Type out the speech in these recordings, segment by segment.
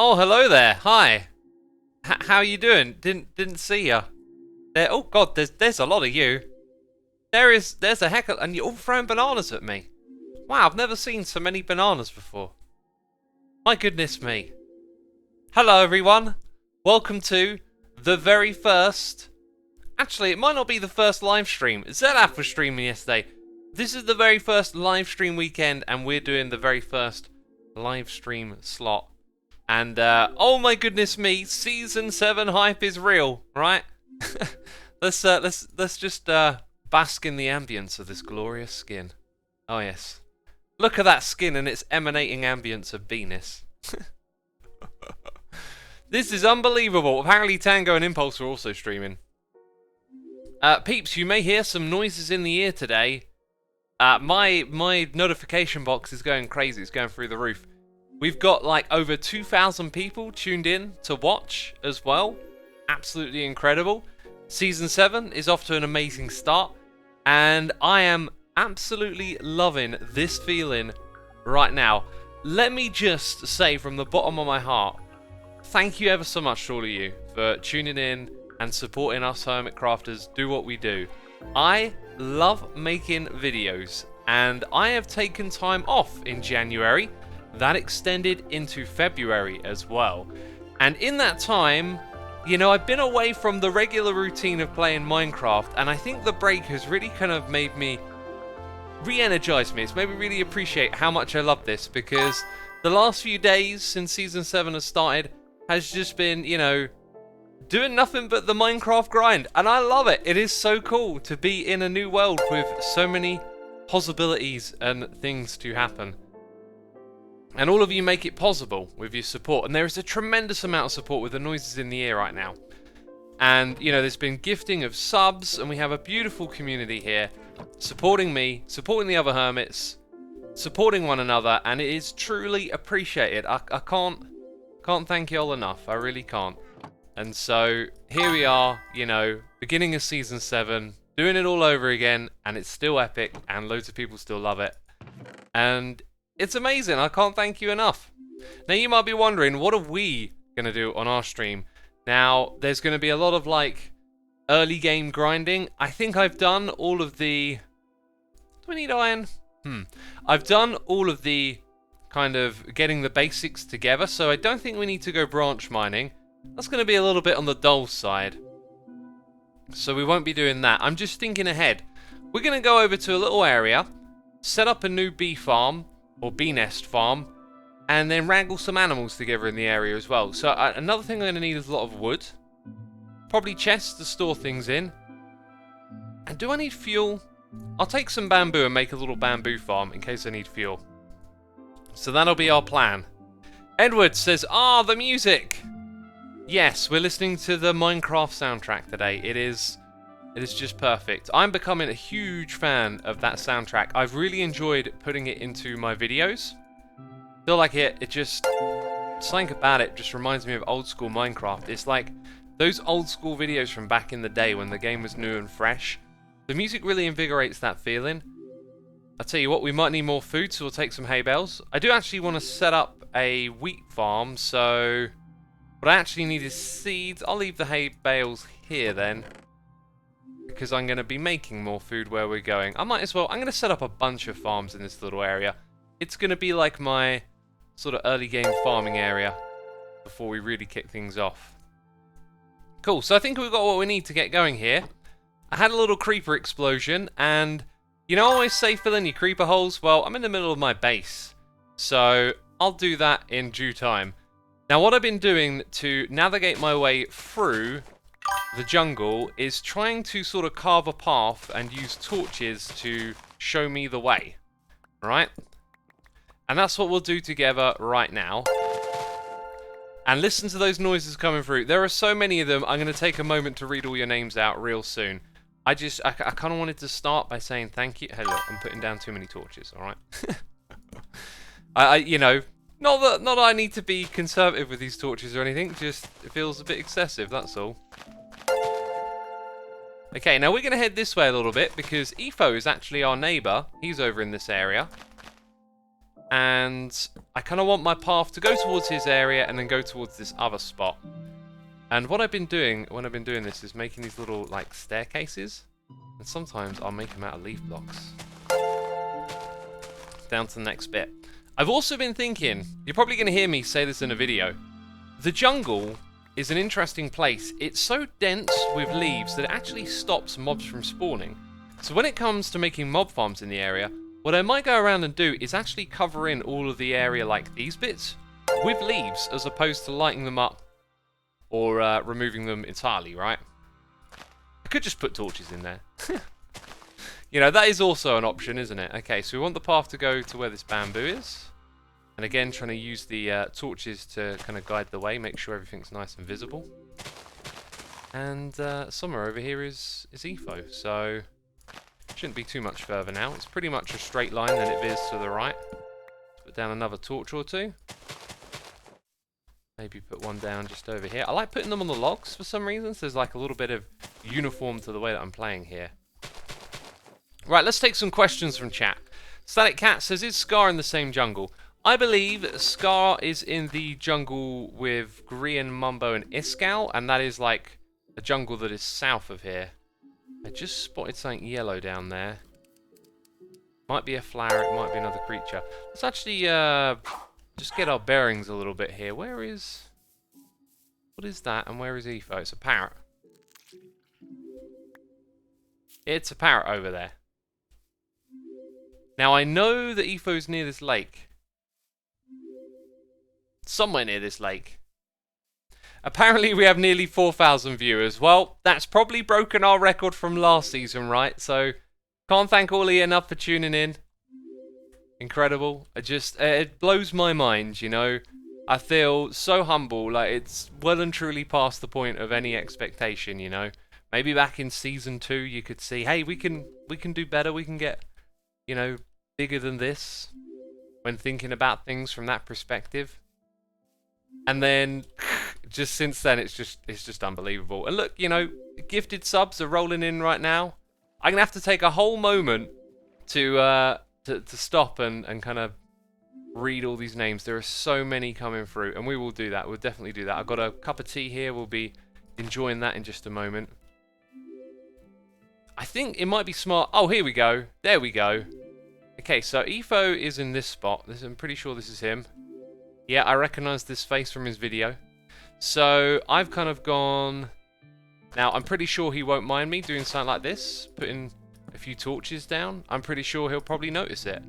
Oh, hello there. Hi. How you doing? Didn't see ya. There. Oh God, there's a lot of you. There's a heck of, and you're all throwing bananas at me. Wow, I've never seen so many bananas before. My goodness me. Hello everyone. Welcome to the very first. Actually, it might not be the first live stream. Zelaf was streaming yesterday. This is the very first live stream weekend, and we're doing the very first live stream slot. And oh my goodness me, season 7 hype is real, right? let's just bask in the ambience of this glorious skin. Oh yes, look at that skin and its emanating ambience of beeness. This is unbelievable. Apparently Tango and Impulse are also streaming. Peeps, you may hear some noises in the ear today. My notification box is going crazy. It's going through the roof. We've got like over 2,000 people tuned in to watch as well. Absolutely incredible. Season 7 is off to an amazing start. And I am absolutely loving this feeling right now. Let me just say from the bottom of my heart, thank you ever so much to all of you for tuning in and supporting us Hermitcrafters do what we do. I love making videos, and I have taken time off in January. That extended into February as well. And in that time, you know, I've been away from the regular routine of playing Minecraft, and I think the break has really kind of made me re-energized me. It's made me really appreciate how much I love this, because the last few days since Season 7 has started has just been, you know, doing nothing but the Minecraft grind, and I love it. It is so cool to be in a new world with so many possibilities and things to happen. And all of you make it possible with your support. And there is a tremendous amount of support with the noises in the ear right now. And, you know, there's been gifting of subs, and we have a beautiful community here supporting me, supporting the other hermits, supporting one another, and it is truly appreciated. I can't thank you all enough. I really can't. And so here we are, you know, beginning of Season 7, doing it all over again, and it's still epic, and loads of people still love it. And it's amazing. I can't thank you enough. Now, you might be wondering, what are we going to do on our stream? Now, there's going to be a lot of, like, early game grinding. I think I've done all of the... Do we need iron? I've done all of the kind of getting the basics together, so I don't think we need to go branch mining. That's going to be a little bit on the dull side. So we won't be doing that. I'm just thinking ahead. We're going to go over to a little area, set up a new bee farm, or bee nest farm, and then wrangle some animals together in the area as well. So another thing I'm going to need is a lot of wood. Probably chests to store things in. And do I need fuel? I'll take some bamboo and make a little bamboo farm in case I need fuel. So that'll be our plan. Edward says, the music! Yes, we're listening to the Minecraft soundtrack today. It is just perfect. I'm becoming a huge fan of that soundtrack. I've really enjoyed putting it into my videos. Feel like it just, something about it just reminds me of old school Minecraft. It's like those old school videos from back in the day when the game was new and fresh. The music really invigorates that feeling. I'll tell you what, we might need more food, so we'll take some hay bales. I do actually want to set up a wheat farm, so what I actually need is seeds. I'll leave the hay bales here then, because I'm going to be making more food where we're going. I might as well, I'm going to set up a bunch of farms in this little area. It's going to be like my sort of early game farming area before we really kick things off. Cool, so I think we've got what we need to get going here. I had a little creeper explosion, and you know I always say fill in your creeper holes? Well, I'm in the middle of my base, so I'll do that in due time. Now what I've been doing to navigate my way through the jungle is trying to sort of carve a path and use torches to show me the way, right? And that's what we'll do together right now. And listen to those noises coming through. There are so many of them. I'm going to take a moment to read all your names out real soon. I kind of wanted to start by saying thank you. Hey, look, I'm putting down too many torches, all right? You know, not that I need to be conservative with these torches or anything. Just it feels a bit excessive. That's all. Okay, now we're going to head this way a little bit because Efo is actually our neighbour. He's over in this area. And I kind of want my path to go towards his area and then go towards this other spot. And what I've been doing when I've been doing this is making these little like staircases. And sometimes I'll make them out of leaf blocks. Down to the next bit. I've also been thinking, you're probably going to hear me say this in a video. The jungle is an interesting place. It's so dense with leaves that it actually stops mobs from spawning. So when it comes to making mob farms in the area, what I might go around and do is actually cover in all of the area like these bits with leaves as opposed to lighting them up or removing them entirely, right? I could just put torches in there. You know, that is also an option, isn't it? Okay, so we want the path to go to where this bamboo is. And again, trying to use the torches to kind of guide the way, make sure everything's nice and visible. And somewhere over here is Etho, so shouldn't be too much further now. It's pretty much a straight line, then it veers to the right. Put down another torch or two. Maybe put one down just over here. I like putting them on the logs for some reason, so there's like a little bit of uniform to the way that I'm playing here. Right, let's take some questions from chat. Static Cat says, is Scar in the same jungle? I believe Scar is in the jungle with Grian, Mumbo, and Iskal, and that is like a jungle that is south of here. I just spotted something yellow down there. Might be a flower, it might be another creature. Let's actually just get our bearings a little bit here. Where is... what is that, and where is Etho? It's a parrot. It's a parrot over there. Now, I know that Etho's near this lake. Somewhere near this lake. Apparently, we have nearly 4,000 viewers. Well, that's probably broken our record from last season, right? So, can't thank all of you enough for tuning in. Incredible. It blows my mind, you know. I feel so humble, like it's well and truly past the point of any expectation, you know. Maybe back in season 2 you could see, hey, we can do better, we can get, you know, bigger than this when thinking about things from that perspective. And then just since then it's just unbelievable. And look, you know, gifted subs are rolling in right now. I'm gonna have to take a whole moment to stop and kind of read all these names. There are so many coming through, and we will do that. We'll definitely do that. I've got a cup of tea here. We'll be enjoying that in just a moment. I think it might be smart. Oh, here we go. There we go. Okay, so Etho is in this spot. I'm pretty sure this is him. Yeah, I recognize this face from his video. So I've kind of gone... Now, I'm pretty sure he won't mind me doing something like this, putting a few torches down. I'm pretty sure he'll probably notice it.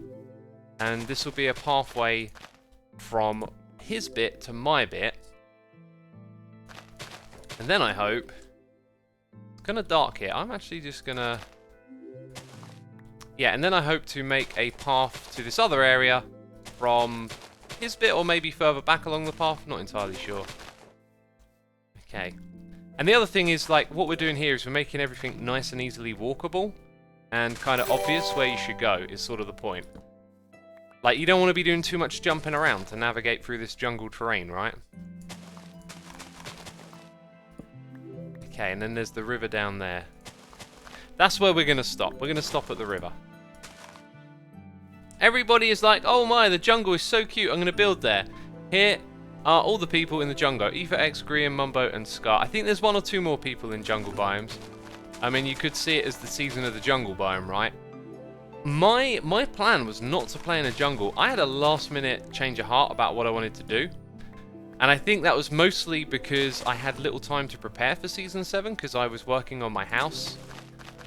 And this will be a pathway from his bit to my bit. And then I hope... It's kind of dark here. I'm actually just going to... Yeah, and then I hope to make a path to this other area from his bit or maybe further back along the path. Not entirely sure. Okay. And the other thing is, like, what we're doing here is we're making everything nice and easily walkable and kind of obvious where you should go is sort of the point. Like, you don't want to be doing too much jumping around to navigate through this jungle terrain, right? Okay, and then there's the river down there. That's where we're going to stop. We're going to stop at the river. Everybody is like, oh my, the jungle is so cute, I'm going to build there. Here are all the people in the jungle. Etho X, Grian, Mumbo, and Scar. I think there's 1 or 2 more people in jungle biomes. I mean, you could see it as the season of the jungle biome, right? My plan was not to play in a jungle. I had a last minute change of heart about what I wanted to do. And I think that was mostly because I had little time to prepare for Season 7 because I was working on my house.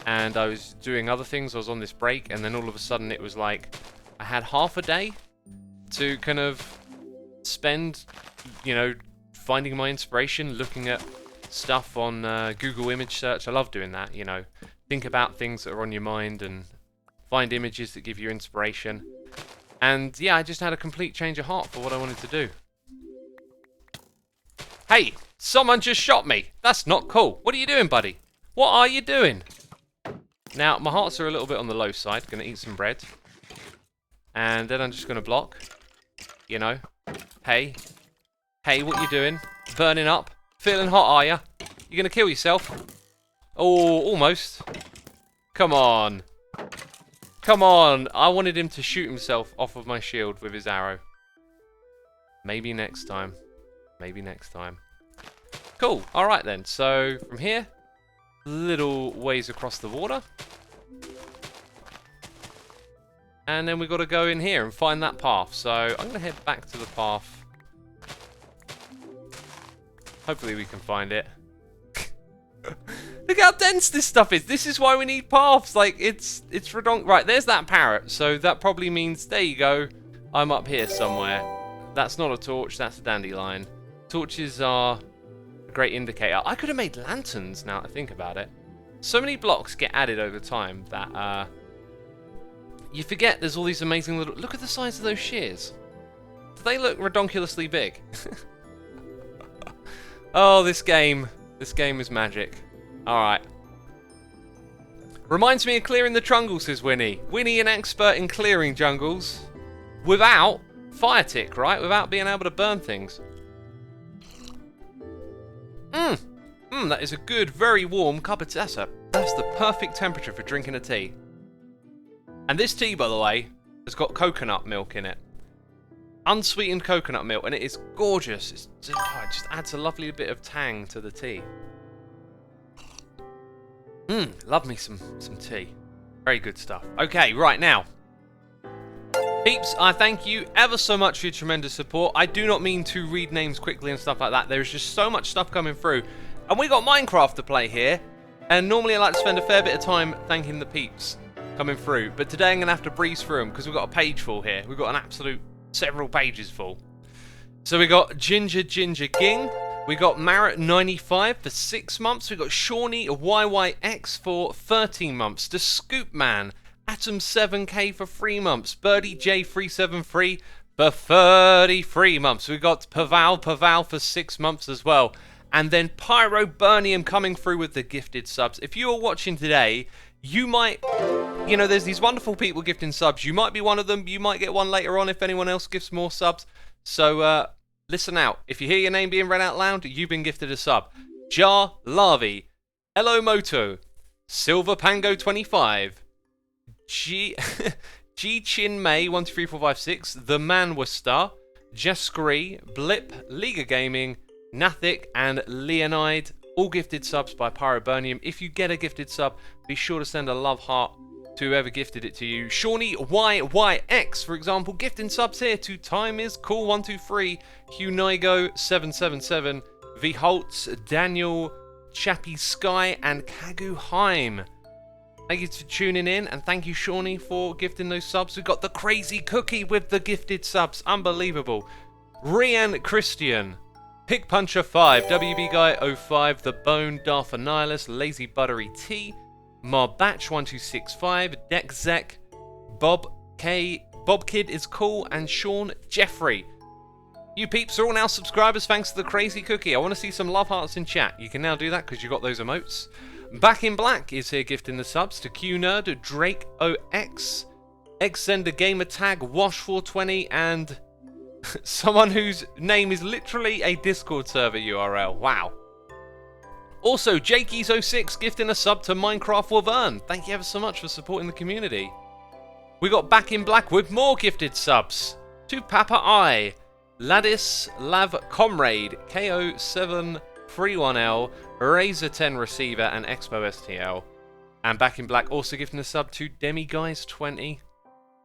And I was doing other things. I was on this break. And then all of a sudden it was like I had half a day to kind of spend, you know, finding my inspiration, looking at stuff on Google image search. I love doing that, you know. Think about things that are on your mind and find images that give you inspiration. And yeah, I just had a complete change of heart for what I wanted to do. Hey, someone just shot me. That's not cool. What are you doing, buddy? What are you doing? Now, my hearts are a little bit on the low side. Gonna eat some bread. And then I'm just gonna block. You know. Hey. Hey, what you doing? Burning up? Feeling hot, are ya? You gonna kill yourself? Oh, almost. Come on. Come on. I wanted him to shoot himself off of my shield with his arrow. Maybe next time. Maybe next time. Cool. All right then. So from here, little ways across the water. And then we've got to go in here and find that path. So I'm going to head back to the path. Hopefully we can find it. Look how dense this stuff is. This is why we need paths. Like, it's redundant. Right, there's that parrot. So that probably means, there you go. I'm up here somewhere. That's not a torch. That's a dandelion. Torches are a great indicator. I could have made lanterns now that I think about it. So many blocks get added over time that... you forget there's all these amazing little... Look at the size of those shears. Do they look redonkulously big? Oh, this game. This game is magic. Alright. Reminds me of clearing the jungle, says Winnie. Winnie, an expert in clearing jungles. Without fire tick, right? Without being able to burn things. That is a good, very warm cup of tea. That's the perfect temperature for drinking a tea. And this tea, by the way, has got coconut milk in it. Unsweetened coconut milk, and it is gorgeous. It just adds a lovely bit of tang to the tea. Love me some tea. Very good stuff. Okay, right now. Peeps, I thank you ever so much for your tremendous support. I do not mean to read names quickly and stuff like that. There's just so much stuff coming through. And we got Minecraft to play here. And normally I like to spend a fair bit of time thanking the peeps coming through. But today I'm going to have to breeze through them because we've got a page full here. We've got an absolute several pages full. So we got Ginger Ging. We got Marrett95 for 6 months. We got Shawnee YYX for 13 months. The Scoop Man, Atom7K for 3 months. Birdie J373 for 33 months. We got Paval for 6 months as well. And then Pyroburnium coming through with the gifted subs. If you are watching today, you might, you know, there's these wonderful people gifting subs. You might be one of them. You might get one later on if anyone else gives more subs. So, listen out. If you hear your name being read out loud, you've been gifted a sub. Jar Larvae, Hello Moto, Silver Pango 25, G Chin May 123456, The Man Was Star, Jescree, Blip, Liga Gaming, Nathic, and Leonide. All gifted subs by Pyroburnium. If you get a gifted sub, be sure to send a love heart to whoever gifted it to you. Shawnee YYX, for example, gifting subs here to Time Is Cool 123, Hunigo 777, V Holtz, Daniel, Chappie Sky, and Kagu Heim. Thank you for tuning in, and thank you, Shawnee, for gifting those subs. We've got the Crazy Cookie with the gifted subs. Unbelievable. Rian Christian, Pig Puncher 5, WB Guy 05, The Bone, Darth Annihilus, Lazy Buttery T, Marbatch 1265, Dexzek, Bob K, Bob Kid is cool, and Sean Jeffrey. You peeps are all now subscribers thanks to the Crazy Cookie. I want to see some love hearts in chat. You can now do that because you got those emotes. Back in Black is here gifting the subs to Q Nerd, Drake OX, Xender Gamer Tag, Wash420, and someone whose name is literally a Discord server URL. Wow. Also, Jakeys06 gifting a sub to Minecraft Wavern. Thank you ever so much for supporting the community. We got Back in Black with more gifted subs to Papa I, Ladis Lav Comrade, KO731L, Razor 10 Receiver, and Expo STL. And Back in Black also gifting a sub to Demiguys20.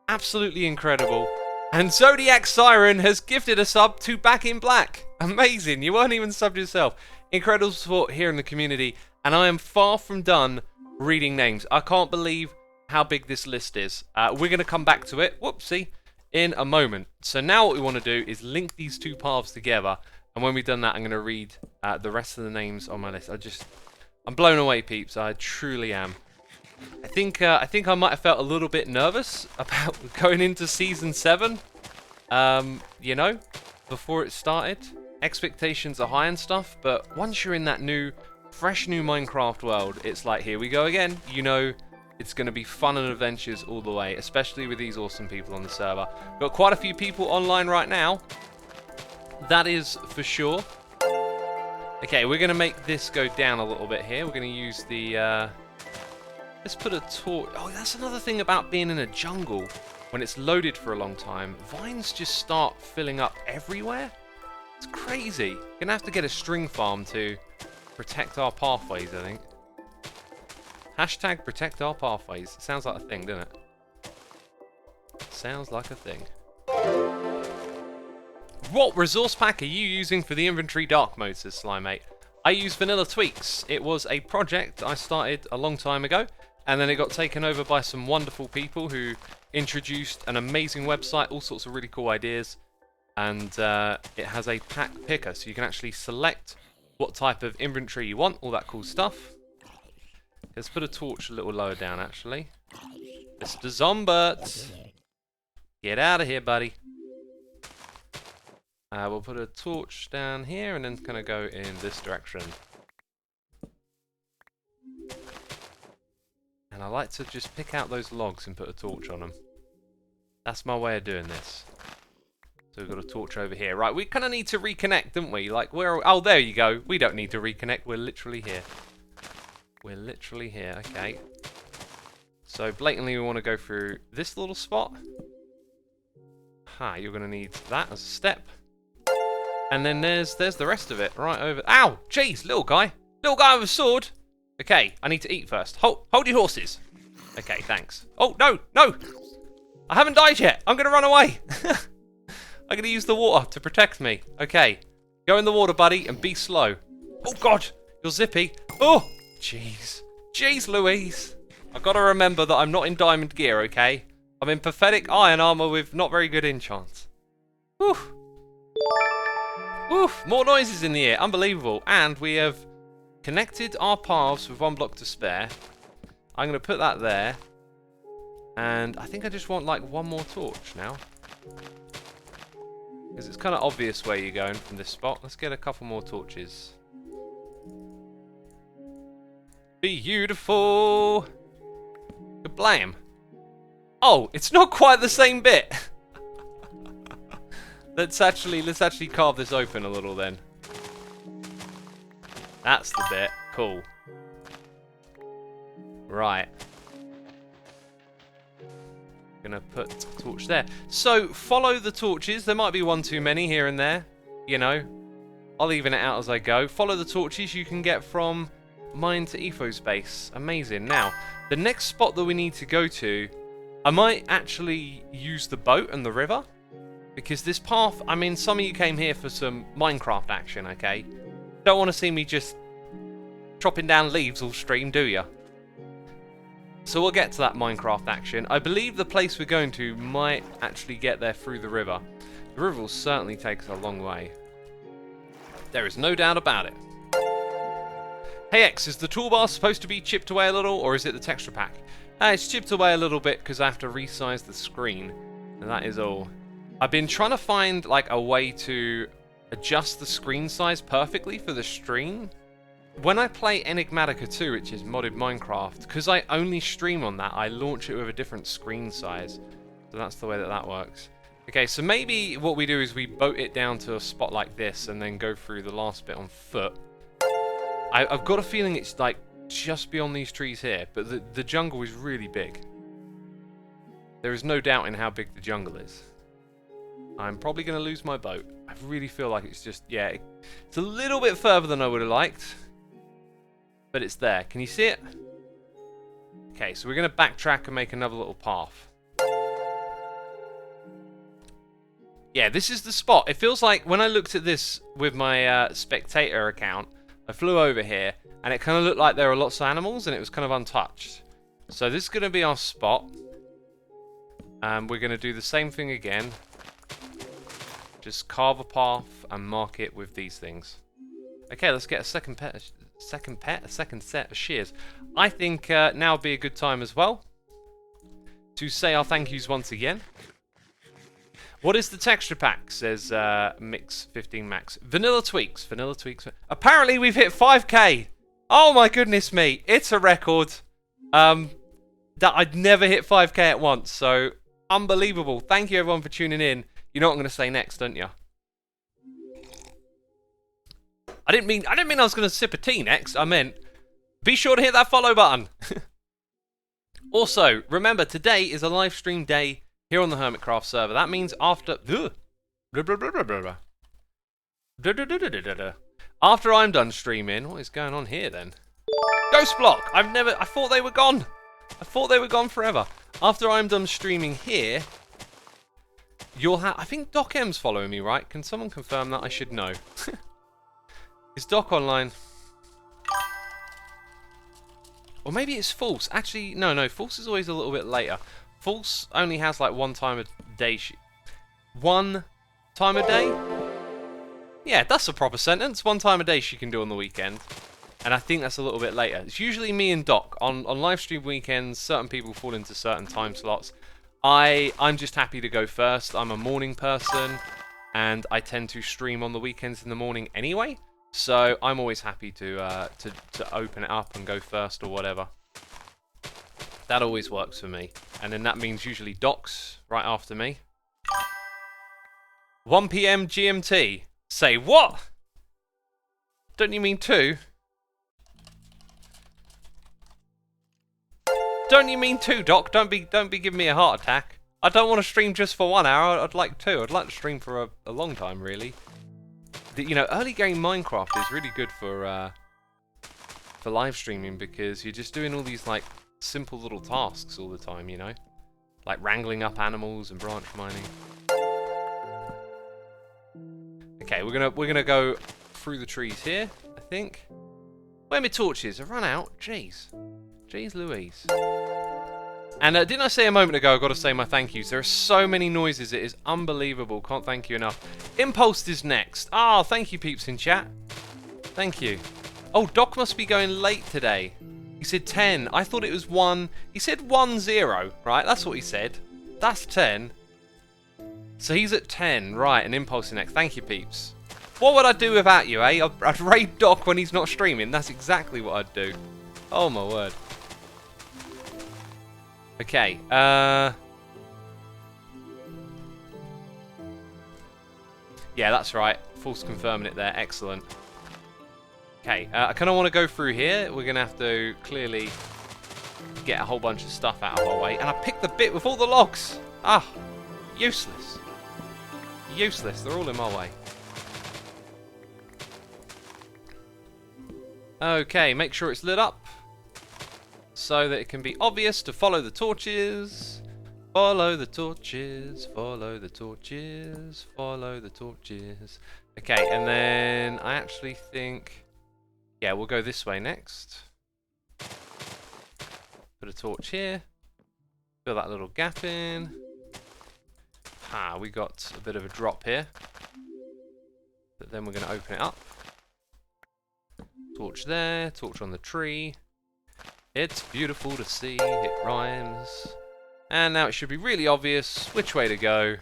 Absolutely incredible. And Zodiac Siren has gifted a sub to Back in Black. Amazing, you weren't even subbed yourself. Incredible support here in the community, and I am far from done reading names. I can't believe how big this list is. We're going to come back to it, whoopsie, in a moment. So now what we want to do is link these two paths together, and when we've done that, I'm going to read the rest of the names on my list. I'm blown away, peeps. I truly am. I think I might have felt a little bit nervous about going into Season 7, you know, before it started. Expectations are high and stuff, but once you're in that fresh new Minecraft world, it's like, here we go again. You know, it's going to be fun and adventures all the way, especially with these awesome people on the server. Got quite a few people online right now. That is for sure. Okay, we're going to make this go down a little bit here. We're going to use the Let's put a torch. Oh, that's another thing about being in a jungle. When it's loaded for a long time, vines just start filling up everywhere. It's crazy. You're gonna have to get a string farm to protect our pathways, I think. Hashtag protect our pathways. Sounds like a thing, doesn't it? Sounds like a thing. What resource pack are you using for the inventory dark mode, says Slimate? I use Vanilla Tweaks. It was a project I started a long time ago, and then it got taken over by some wonderful people who introduced an amazing website, all sorts of really cool ideas, and it has a pack picker, so you can actually select what type of inventory you want, all that cool stuff. Let's put a torch a little lower down, actually. Mr. Zombert! Get out of here, buddy. We'll put a torch down here, and then kind of go in this direction. And I like to just pick out those logs and put a torch on them. That's my way of doing this. So we've got a torch over here. Right, we kind of need to reconnect, don't we? Like, where... Oh, there you go. We don't need to reconnect. We're literally here. We're literally here. Okay. So, blatantly, we want to go through this little spot. You're going to need that as a step. And then there's the rest of it. Right over... Ow! Jeez, little guy. Little guy with a sword. Okay, I need to eat first. Hold your horses. Okay, thanks. Oh, no, no! I haven't died yet. I'm going to run away. I'm going to use the water to protect me. Okay. Go in the water, buddy, and be slow. Oh, God. You're zippy. Oh, jeez. Jeez Louise. I've got to remember that I'm not in diamond gear, okay? I'm in pathetic iron armor with not very good enchants. Woof. Woof. More noises in the air. Unbelievable. And we have connected our paths with one block to spare. I'm going to put that there. And I think I just want, like, one more torch now. Because it's kind of obvious where you're going from this spot. Let's get a couple more torches. Beautiful! Kablam! Oh, it's not quite the same bit! Let's actually carve this open a little then. That's the bit. Cool. Right. Gonna put a torch there. So follow the torches. There might be one too many here and there. You know, I'll even it out as I go. Follow the torches you can get from mine to Etho's base. Amazing. Now, the next spot that we need to go to, I might actually use the boat and the river. Because this path, I mean, some of you came here for some Minecraft action, okay? Don't want to see me just chopping down leaves all stream, do ya? So we'll get to that Minecraft action. I believe the place we're going to might actually get there through the river. The river will certainly take us a long way. There is no doubt about it. Hey X, is the toolbar supposed to be chipped away a little, or is it the texture pack? It's chipped away a little bit because I have to resize the screen. And that is all. I've been trying to find like a way to adjust the screen size perfectly for the stream. When I play Enigmatica 2, which is modded Minecraft, because I only stream on that, I launch it with a different screen size. So that's the way that that works. Okay, so maybe what we do is we boat it down to a spot like this and then go through the last bit on foot. I've got a feeling it's like just beyond these trees here, but the jungle is really big. There is no doubt in how big the jungle is. I'm probably going to lose my boat. I really feel like it's just, yeah, it's a little bit further than I would have liked. But it's there. Can you see it? Okay, so we're going to backtrack and make another little path. Yeah, this is the spot. It feels like when I looked at this with my spectator account, I flew over here, and it kind of looked like there were lots of animals, and it was kind of untouched. So this is going to be our spot. We're going to do the same thing again. Just carve a path and mark it with these things. Okay, let's get a second set of shears. I think now would be a good time as well to say our thank yous once again. What is the texture pack? Says Mix15Max. Vanilla Tweaks. Vanilla Tweaks. Apparently we've hit 5k. Oh my goodness me. It's a record. That I'd never hit 5k at once. So unbelievable. Thank you everyone for tuning in. You know what I'm going to say next, don't you? I didn't mean I was going to sip a tea next. I meant be sure to hit that follow button. Also, remember, today is a live stream day here on the Hermitcraft server. That means after... After I'm done streaming... What is going on here, then? Ghost block! I thought they were gone! I thought they were gone forever. After I'm done streaming here... You'll have... I think Doc M's following me, right? Can someone confirm that? I should know. Is Doc online? Or maybe it's false. Actually, no. False is always a little bit later. False only has like one time a day. One time a day? Yeah, that's a proper sentence. One time a day she can do on the weekend. And I think that's a little bit later. It's usually me and Doc. On live stream weekends, certain people fall into certain time slots. I'm just happy to go first. I'm a morning person. And I tend to stream on the weekends in the morning anyway. So I'm always happy to open it up and go first or whatever. That always works for me. And then that means usually Doc's right after me. 1 PM GMT. Say what? Don't you mean 2? Don't you mean 2, Doc? Don't be giving me a heart attack. I don't want to stream just for 1 hour. I'd like 2. I'd like to stream for a long time, really. You know, early game Minecraft is really good for live streaming because you're just doing all these like simple little tasks all the time, you know, like wrangling up animals and branch mining. Okay, we're gonna go through the trees here, I think. Where are my torches? I've run out. Jeez Louise. And didn't I say a moment ago I've got to say my thank yous? There are so many noises, it is unbelievable. Can't thank you enough. Impulsed is next. Ah, thank you, peeps in chat. Thank you. Oh, Doc must be going late today. He said 10. I thought it was 1. He said 1-0, right? That's what he said. That's 10. So he's at 10, right, and Impulse is next. Thank you, peeps. What would I do without you, eh? I'd raid Doc when he's not streaming. That's exactly what I'd do. Oh, my word. Okay, yeah, that's right. False confirming it there. Excellent. Okay, I kind of want to go through here. We're going to have to clearly get a whole bunch of stuff out of our way. And I picked the bit with all the logs. Ah, useless. Useless. They're all in my way. Okay, make sure it's lit up, so that it can be obvious to follow the torches. Follow the torches, follow the torches, follow the torches. Okay, and then I actually think... Yeah, we'll go this way next. Put a torch here. Fill that little gap in. Ah, we got a bit of a drop here. But then we're going to open it up. Torch there, torch on the tree. It's beautiful to see, it rhymes. And now it should be really obvious which way to go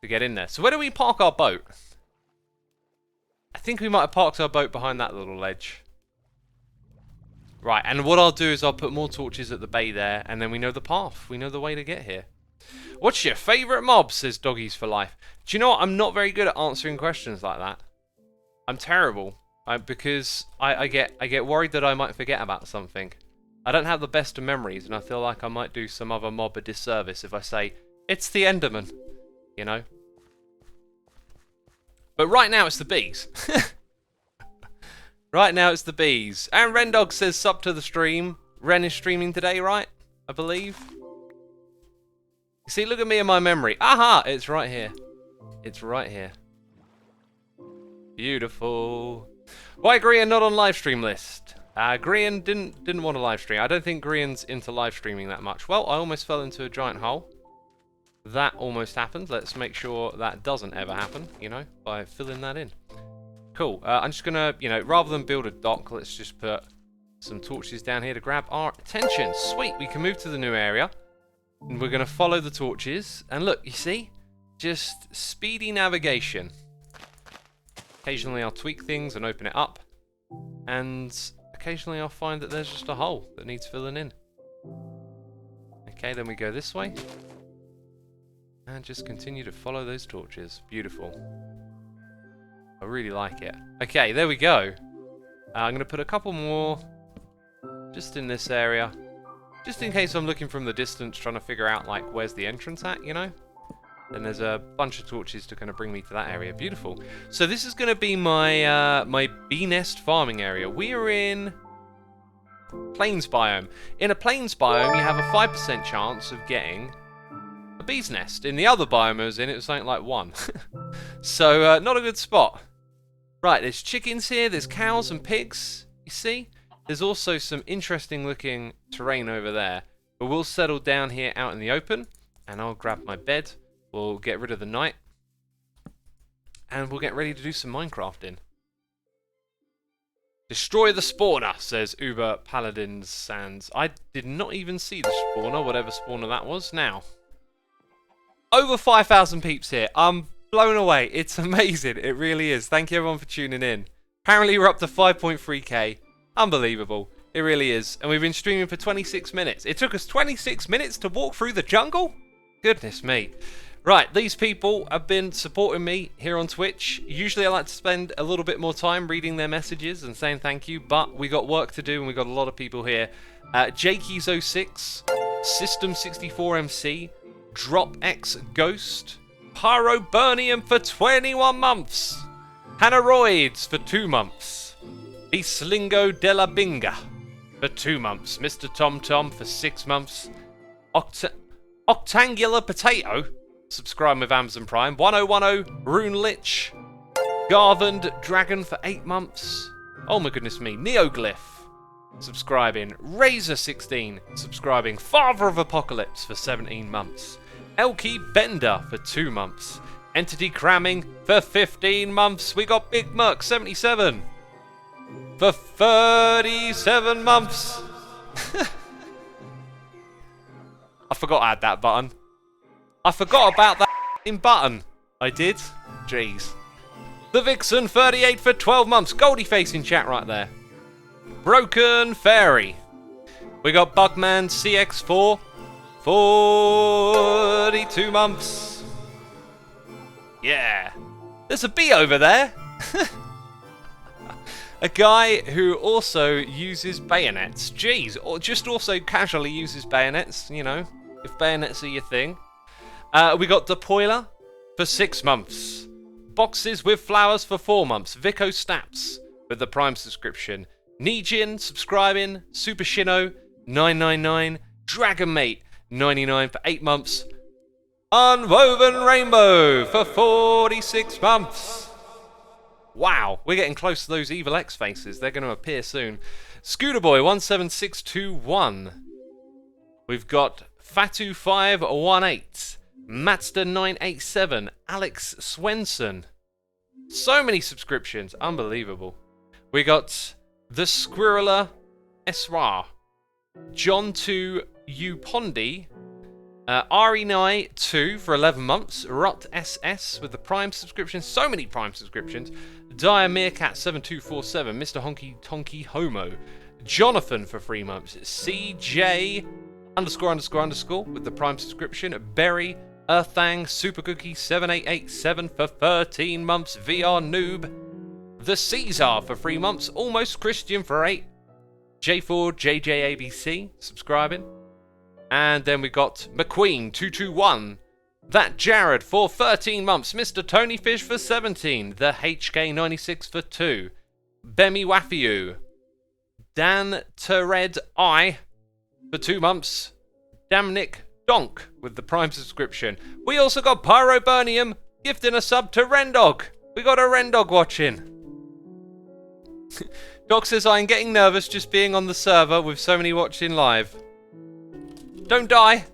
to get in there. So where do we park our boat? I think we might have parked our boat behind that little ledge. Right, and what I'll do is I'll put more torches at the bay there, and then we know the path. We know the way to get here. What's your favourite mob, says Doggies for Life. Do you know what? I'm not very good at answering questions like that. I'm terrible. Because I get worried that I might forget about something. I don't have the best of memories, and I feel like I might do some other mob a disservice if I say, it's the Enderman, you know? But right now it's the bees. Right now it's the bees. And Rendog says sub to the stream. Ren is streaming today, right? I believe. You see, look at me and my memory. Aha! It's right here. It's right here. Beautiful. Why Grian not on live stream list? Grian didn't want a live stream. I don't think Grian's into live streaming that much. Well, I almost fell into a giant hole. That almost happened. Let's make sure that doesn't ever happen, you know, by filling that in. Cool. I'm just gonna, you know, rather than build a dock, let's just put some torches down here to grab our attention. Sweet, we can move to the new area. And we're gonna follow the torches. And look, you see? Just speedy navigation. Occasionally I'll tweak things and open it up. And occasionally I'll find that there's just a hole that needs filling in. Okay, then we go this way. And just continue to follow those torches. Beautiful. I really like it. Okay, there we go. I'm going to put a couple more just in this area. Just in case I'm looking from the distance trying to figure out, like, where's the entrance at, you know? Then there's a bunch of torches to kind of bring me to that area. Beautiful. So this is going to be my my bee nest farming area. We are in plains biome. In a plains biome, you have a 5% chance of getting a bee's nest. In the other biome I was in, it was something like 1. So, not a good spot. Right, there's chickens here, there's cows and pigs, you see? There's also some interesting looking terrain over there. But we'll settle down here out in the open, and I'll grab my bed. We'll get rid of the night, and we'll get ready to do some Minecrafting. Destroy the spawner, says Uber Paladin Sands. I did not even see the spawner, whatever spawner that was. Now, over 5,000 peeps here. I'm blown away. It's amazing. It really is. Thank you everyone for tuning in. Apparently we're up to 5.3k. Unbelievable. It really is. And we've been streaming for 26 minutes. It took us 26 minutes to walk through the jungle? Goodness me. Right, these people have been supporting me here on Twitch. Usually I like to spend a little bit more time reading their messages and saying thank you, but we got work to do and we got a lot of people here. Jakeys06, System64MC, DropX Ghost, Pyroburnium for 21 months, Hanaroids for 2 months, Bislingo della Binga for 2 months, Mr. Tom Tom for 6 months, Octangular Potato, subscribe with Amazon Prime, 1010, Rune Lich, Garvand Dragon for 8 months, oh my goodness me, Neoglyph, subscribing, Razor16, subscribing, Father of Apocalypse for 17 months, Elky Bender for 2 months, Entity Cramming for 15 months, we got Big Merc 77 for 37 months. I forgot I had that button. I forgot about that button. I did. Jeez. The Vixen 38 for 12 months. Goldie face in chat right there. Broken Fairy. We got Bugman CX4. 42 months. Yeah. There's a bee over there. A guy who also uses bayonets. Jeez. Or just also casually uses bayonets, you know. If bayonets are your thing. We got Depoiler for 6 months. Boxes with Flowers for 4 months. Vico Snaps with the Prime subscription. Nijin subscribing. Super Shino 999. Dragon Mate 99 for 8 months. Unwoven Rainbow for 46 months. Wow, we're getting close to those Evil X faces. They're going to appear soon. Scooter Boy 17621. We've got Fatu518. Matster987, Alex Swenson. So many subscriptions, unbelievable. We got The Squirreler Esra, John2 Upondi, Ari2 for 11 months, Rut SS with the Prime subscription, so many Prime subscriptions, Dire Meerkat 7247, Mr. Honky Tonky Homo, Jonathan for 3 months, CJ ___ with the Prime subscription, Berry Earthang Super Cookie 7887 for 13 months, VR Noob, The Caesar for 3 months, Almost Christian for 8, J4 JJABC subscribing, and then we got McQueen 221, That Jared for 13 months, Mr. Tony Fish for 17, The HK96 for 2, Bemi Wafiu, Dan Tered I for 2 months, Damnick Donk with the Prime subscription. We also got Pyroburnium gifting a sub to Rendog. We got a Rendog watching. Doc says, I'm getting nervous just being on the server with so many watching live. Don't die.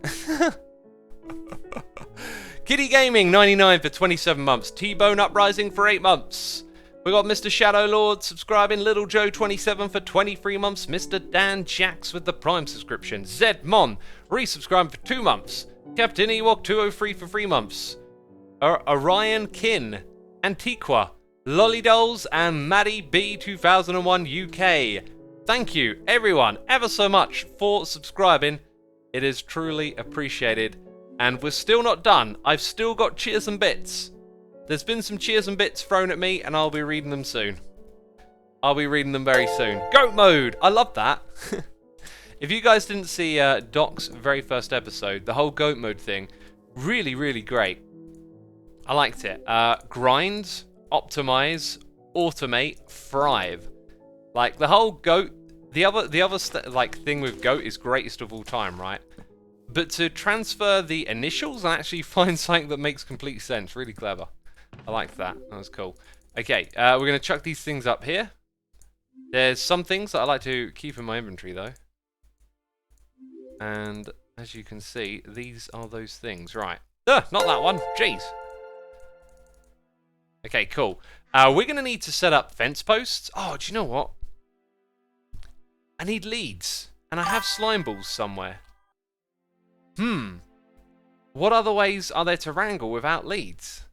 Kitty Gaming 99 for 27 months. T-Bone Uprising for 8 months. We got Mr. Shadow Lord subscribing, Little Joe 27 for 23 months, Mr. Dan Jax with the Prime subscription, Zedmon resubscribing for 2 months, Captain Ewok 203 for 3 months, Orion Kin, Antiqua, Lollydolls, and Maddie B 2001 UK. Thank you everyone ever so much for subscribing. It is truly appreciated. And we're still not done. I've still got cheers and bits. There's been some cheers and bits thrown at me, and I'll be reading them soon. I'll be reading them very soon. Goat mode! I love that. If you guys didn't see Doc's very first episode, the whole goat mode thing, really, really great. I liked it. Grind, optimize, automate, thrive. Like the whole goat, the other thing with goat is greatest of all time, right? But to transfer the initials and actually find something that makes complete sense, really clever. I liked that. That was cool. Okay, we're gonna chuck these things up here. There's some things that I like to keep in my inventory though. And as you can see, these are those things. Right. Not that one. Jeez. Okay, cool. We're going to need to set up fence posts. Oh, do you know what? I need leads. And I have slime balls somewhere. What other ways are there to wrangle without leads?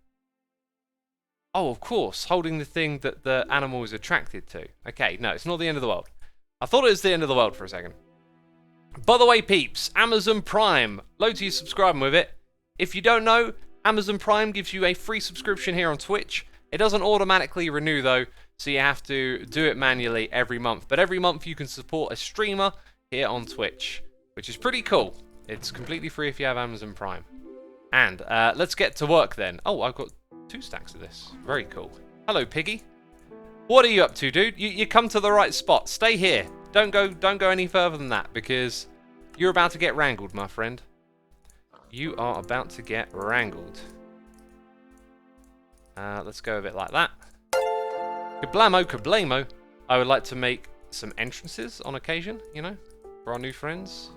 Oh, of course. Holding the thing that the animal is attracted to. Okay, no, it's not the end of the world. I thought it was the end of the world for a second. By the way, peeps, Amazon Prime. Loads of you subscribing with it. If you don't know, Amazon Prime gives you a free subscription here on Twitch. It doesn't automatically renew though, so you have to do it manually every month. But every month you can support a streamer here on Twitch, which is pretty cool. It's completely free if you have Amazon Prime. And let's get to work then. Oh, I've got 2 stacks of this. Very cool. Hello, Piggy. What are you up to, dude? You come to the right spot. Stay here. Don't go any further than that, because you're about to get wrangled, my friend. You are about to get wrangled. Let's go a bit like that. Kablamo, kablamo. I would like to make some entrances on occasion, you know, for our new friends.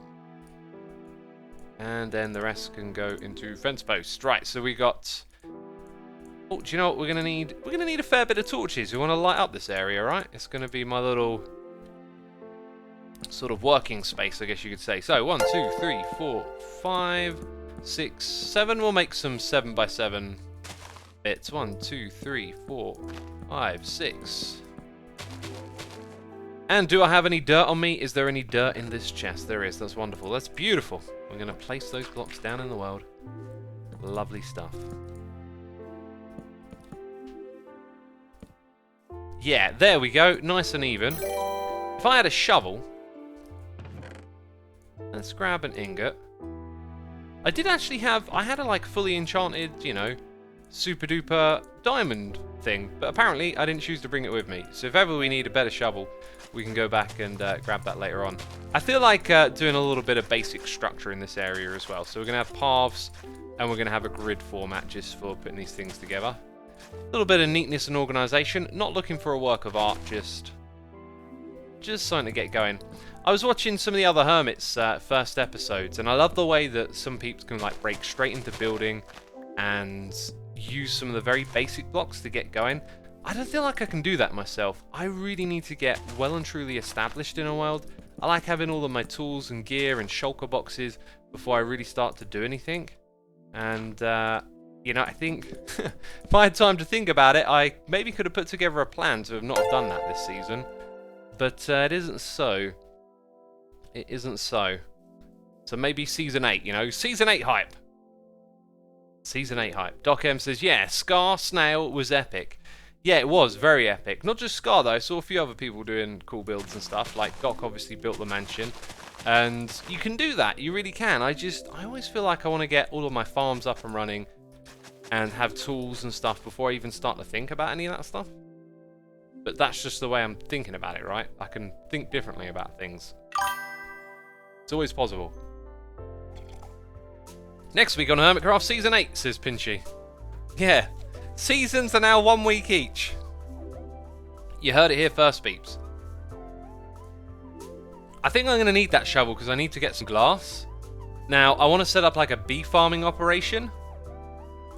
And then the rest can go into fence posts. Right, so we got... Oh, do you know what we're going to need? We're going to need a fair bit of torches. We want to light up this area, right? It's going to be my little sort of working space, I guess you could say. So, 1, 2, 3, 4, 5, 6, 7. We'll make some 7x7 bits. 1, 2, 3, 4, 5, 6. And do I have any dirt on me? Is there any dirt in this chest? There is. That's wonderful. That's beautiful. We're going to place those blocks down in the world. Lovely stuff. Yeah, there we go. Nice and even. If I had a shovel, let's grab an ingot. I did actually have, I had a like fully enchanted, you know, super duper diamond thing, but apparently I didn't choose to bring it with me. So if ever we need a better shovel, we can go back and grab that later on. I feel like doing a little bit of basic structure in this area as well. So we're going to have paths, and we're going to have a grid format just for putting these things together. A little bit of neatness and organisation. Not looking for a work of art, just something to get going. I was watching some of the other Hermit's first episodes, and I love the way that some people can like break straight into building and use some of the very basic blocks to get going. I don't feel like I can do that myself. I really need to get well and truly established in a world. I like having all of my tools and gear and shulker boxes before I really start to do anything. And you know, I think if I had time to think about it, I maybe could have put together a plan to have not have done that this season. But it isn't so. It isn't so. So maybe Season 8, you know? Season 8 hype. Season 8 hype. Doc M says, yeah, Scar Snail was epic. Yeah, it was very epic. Not just Scar, though. I saw a few other people doing cool builds and stuff. Like, Doc obviously built the mansion. And you can do that. You really can. I always feel like I want to get all of my farms up and running and have tools and stuff before I even start to think about any of that stuff. But that's just the way I'm thinking about it, right? I can think differently about things. It's always possible. Next week on Hermitcraft Season 8, says Pinchy. Yeah, seasons are now 1 week each. You heard it here first, peeps. I think I'm going to need that shovel because I need to get some glass. Now, I want to set up like a bee farming operation.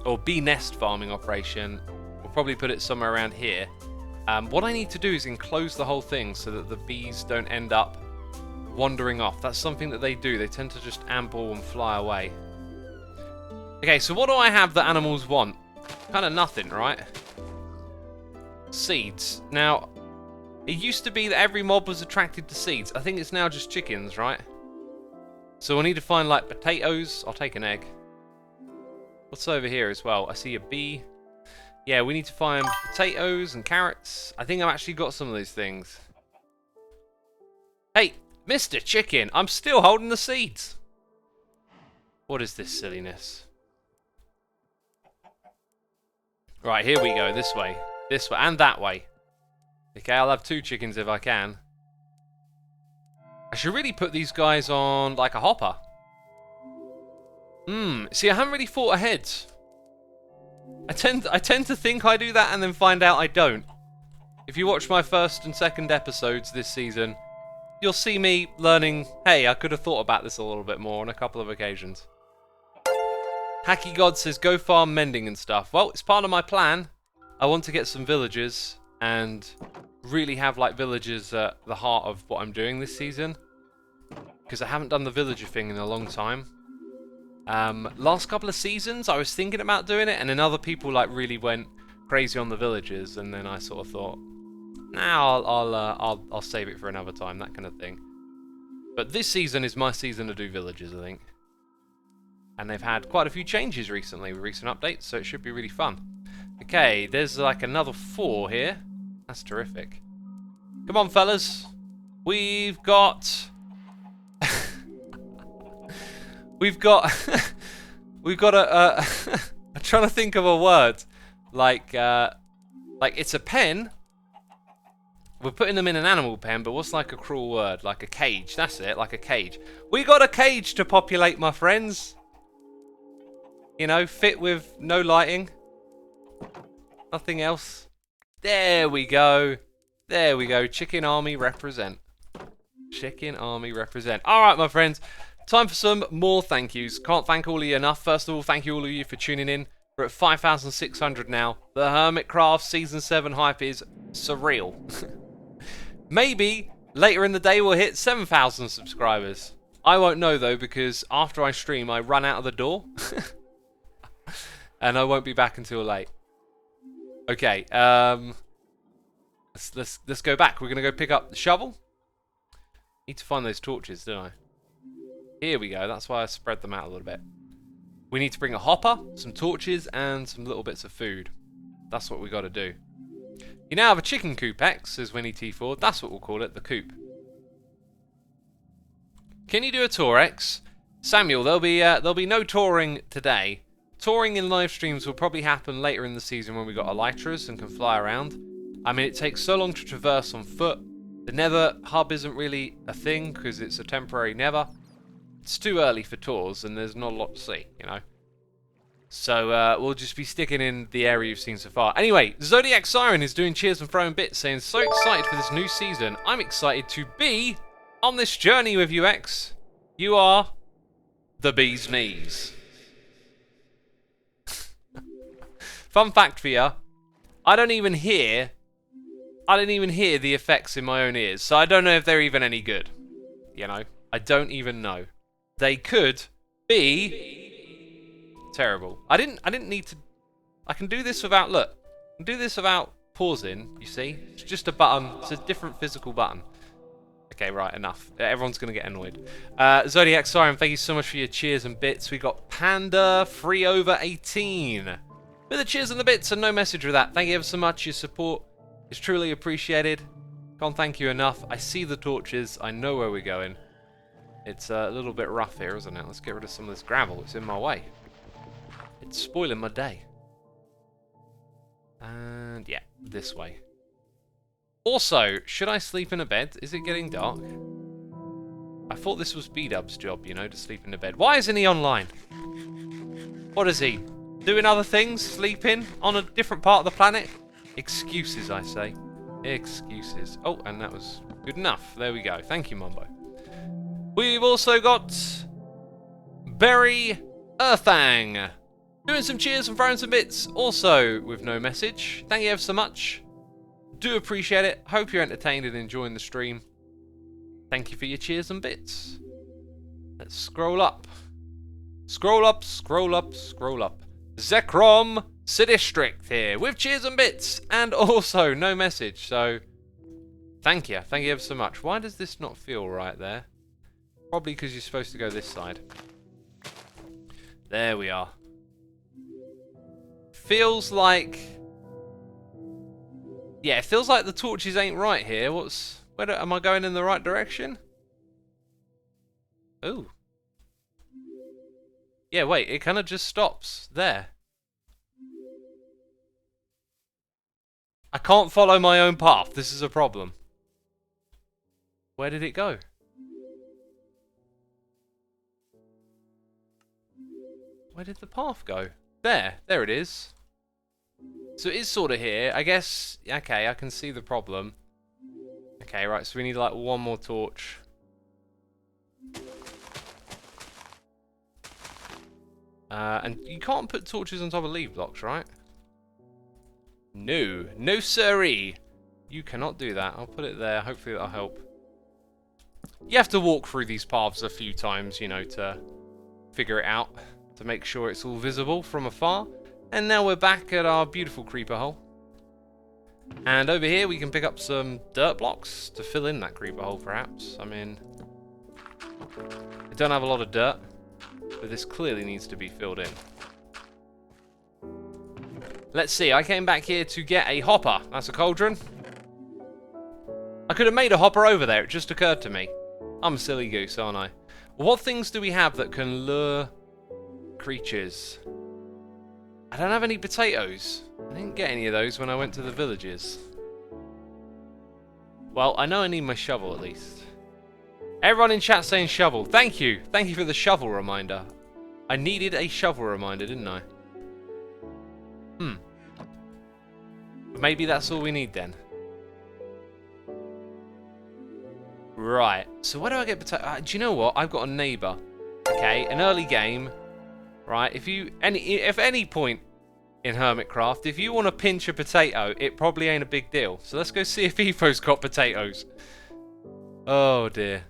Or bee nest farming operation. We'll probably put it somewhere around here. What I need to do is enclose the whole thing so that the bees don't end up wandering off. That's something that they do. They tend to just amble and fly away. Okay, so what do I have that animals want? Kind of nothing, right? Seeds. Now, it used to be that every mob was attracted to seeds. I think it's now just chickens, right? So I need to find like potatoes. I'll take an egg. What's over here as well? I see a bee. Yeah, we need to find potatoes and carrots. I think I've actually got some of those things. Hey, Mr. Chicken, I'm still holding the seeds. What is this silliness? Right, here we go. This way, and that way. Okay, I'll have 2 chickens if I can. I should really put these guys on like a hopper. See, I haven't really thought ahead. I tend to think I do that and then find out I don't. If you watch my first and second episodes this season, you'll see me learning, hey, I could have thought about this a little bit more on a couple of occasions. Hacky God says, go farm mending and stuff. Well, it's part of my plan. I want to get some villagers and really have like villagers at the heart of what I'm doing this season. Because I haven't done the villager thing in a long time. Last couple of seasons, I was thinking about doing it, and then other people like really went crazy on the villagers, and then I sort of thought, nah, I'll save it for another time, that kind of thing. But this season is my season to do villagers, I think. And they've had quite a few changes recently with recent updates, so it should be really fun. Okay, there's like another 4 here. That's terrific. Come on, fellas. We've got... we've got a... I'm trying to think of a word. Like it's a pen. We're putting them in an animal pen, but what's like a cruel word? Like a cage. That's it, like a cage. We got a cage to populate, my friends. You know, fit with no lighting. Nothing else. There we go. There we go. Chicken Army represent. Chicken Army represent. Alright, my friends. Time for some more thank yous. Can't thank all of you enough. First of all, thank you all of you for tuning in. We're at 5,600 now. The Hermitcraft Season 7 hype is surreal. Maybe later in the day we'll hit 7,000 subscribers. I won't know though, because after I stream I run out of the door. And I won't be back until late. Okay, let's go back. We're gonna go pick up the shovel. Need to find those torches, don't I? Here we go. That's why I spread them out a little bit. We need to bring a hopper, some torches, and some little bits of food. That's what we got to do. You now have a chicken coop, X, says Winnie T4. That's what we'll call it, the coop. Can you do a tour, X? Samuel, there'll be no touring today. Touring in live streams will probably happen later in the season when we got elytras and can fly around. I mean, it takes so long to traverse on foot. The Nether hub isn't really a thing because it's a temporary Nether. It's too early for tours and there's not a lot to see, you know. So we'll just be sticking in the area you've seen so far. Anyway, Zodiac Siren is doing cheers and throwing bits, saying, so excited for this new season. I'm excited to be on this journey with you, X. You are the bee's knees. Fun fact for you, I don't even hear the effects in my own ears, so I don't know if they're even any good. You know, I don't even know. They could be terrible. I didn't need to. I can do this without look. I can do this without pausing. You see, it's just a button. It's a different physical button. Okay, right, enough. Everyone's gonna get annoyed. Zodiac Siren, thank you so much for your cheers and bits. We got Panda 3/18. With the cheers and the bits and no message with that. Thank you ever so much. Your support is truly appreciated. Can't thank you enough. I see the torches. I know where we're going. It's a little bit rough here, isn't it? Let's get rid of some of this gravel. It's in my way. It's spoiling my day. And yeah, this way. Also, should I sleep in a bed? Is it getting dark? I thought this was B-Dub's job, you know, to sleep in a bed. Why isn't he online? What is he? Doing other things? Sleeping? On a different part of the planet? Excuses, I say. Excuses. Oh, and that was good enough. There we go. Thank you, Mumbo. We've also got Berry Earthang. Doing some cheers and throwing some bits. Also with no message. Thank you ever so much. Do appreciate it. Hope you're entertained and enjoying the stream. Thank you for your cheers and bits. Let's scroll up. Scroll up, scroll up, scroll up. Zekrom Sidistrict here with cheers and bits and also no message, so thank you ever so much. Why does this not feel right there? Probably because you're supposed to go this side. There we are. Feels like, yeah, it feels like the torches ain't right here. Am I going in the right direction? Ooh. Yeah, wait, it kind of just stops there. I can't follow my own path. This is a problem. Where did it go? Where did the path go? There it is. So it is sort of here. I guess, okay, I can see the problem. Okay, right, so we need like one more torch. And you can't put torches on top of leaf blocks, right? No. No siree. You cannot do that. I'll put it there. Hopefully that'll help. You have to walk through these paths a few times, you know, to figure it out. To make sure it's all visible from afar. And now we're back at our beautiful creeper hole. And over here we can pick up some dirt blocks to fill in that creeper hole, perhaps. I mean, I don't have a lot of dirt, but this clearly needs to be filled in. Let's see, I came back here to get a hopper. That's a cauldron. I could have made a hopper over there, it just occurred to me. I'm a silly goose, aren't I? What things do we have that can lure creatures? I don't have any potatoes. I didn't get any of those when I went to the villages. Well, I know I need my shovel at least. Everyone in chat saying shovel. Thank you. Thank you for the shovel reminder. I needed a shovel reminder, didn't I? Maybe that's all we need then. Right. So where do I get potato? Do you know what? I've got a neighbour. Okay, an early game. Right. If any point in Hermitcraft, if you want to pinch a potato, it probably ain't a big deal. So let's go see if Evo's got potatoes. Oh dear.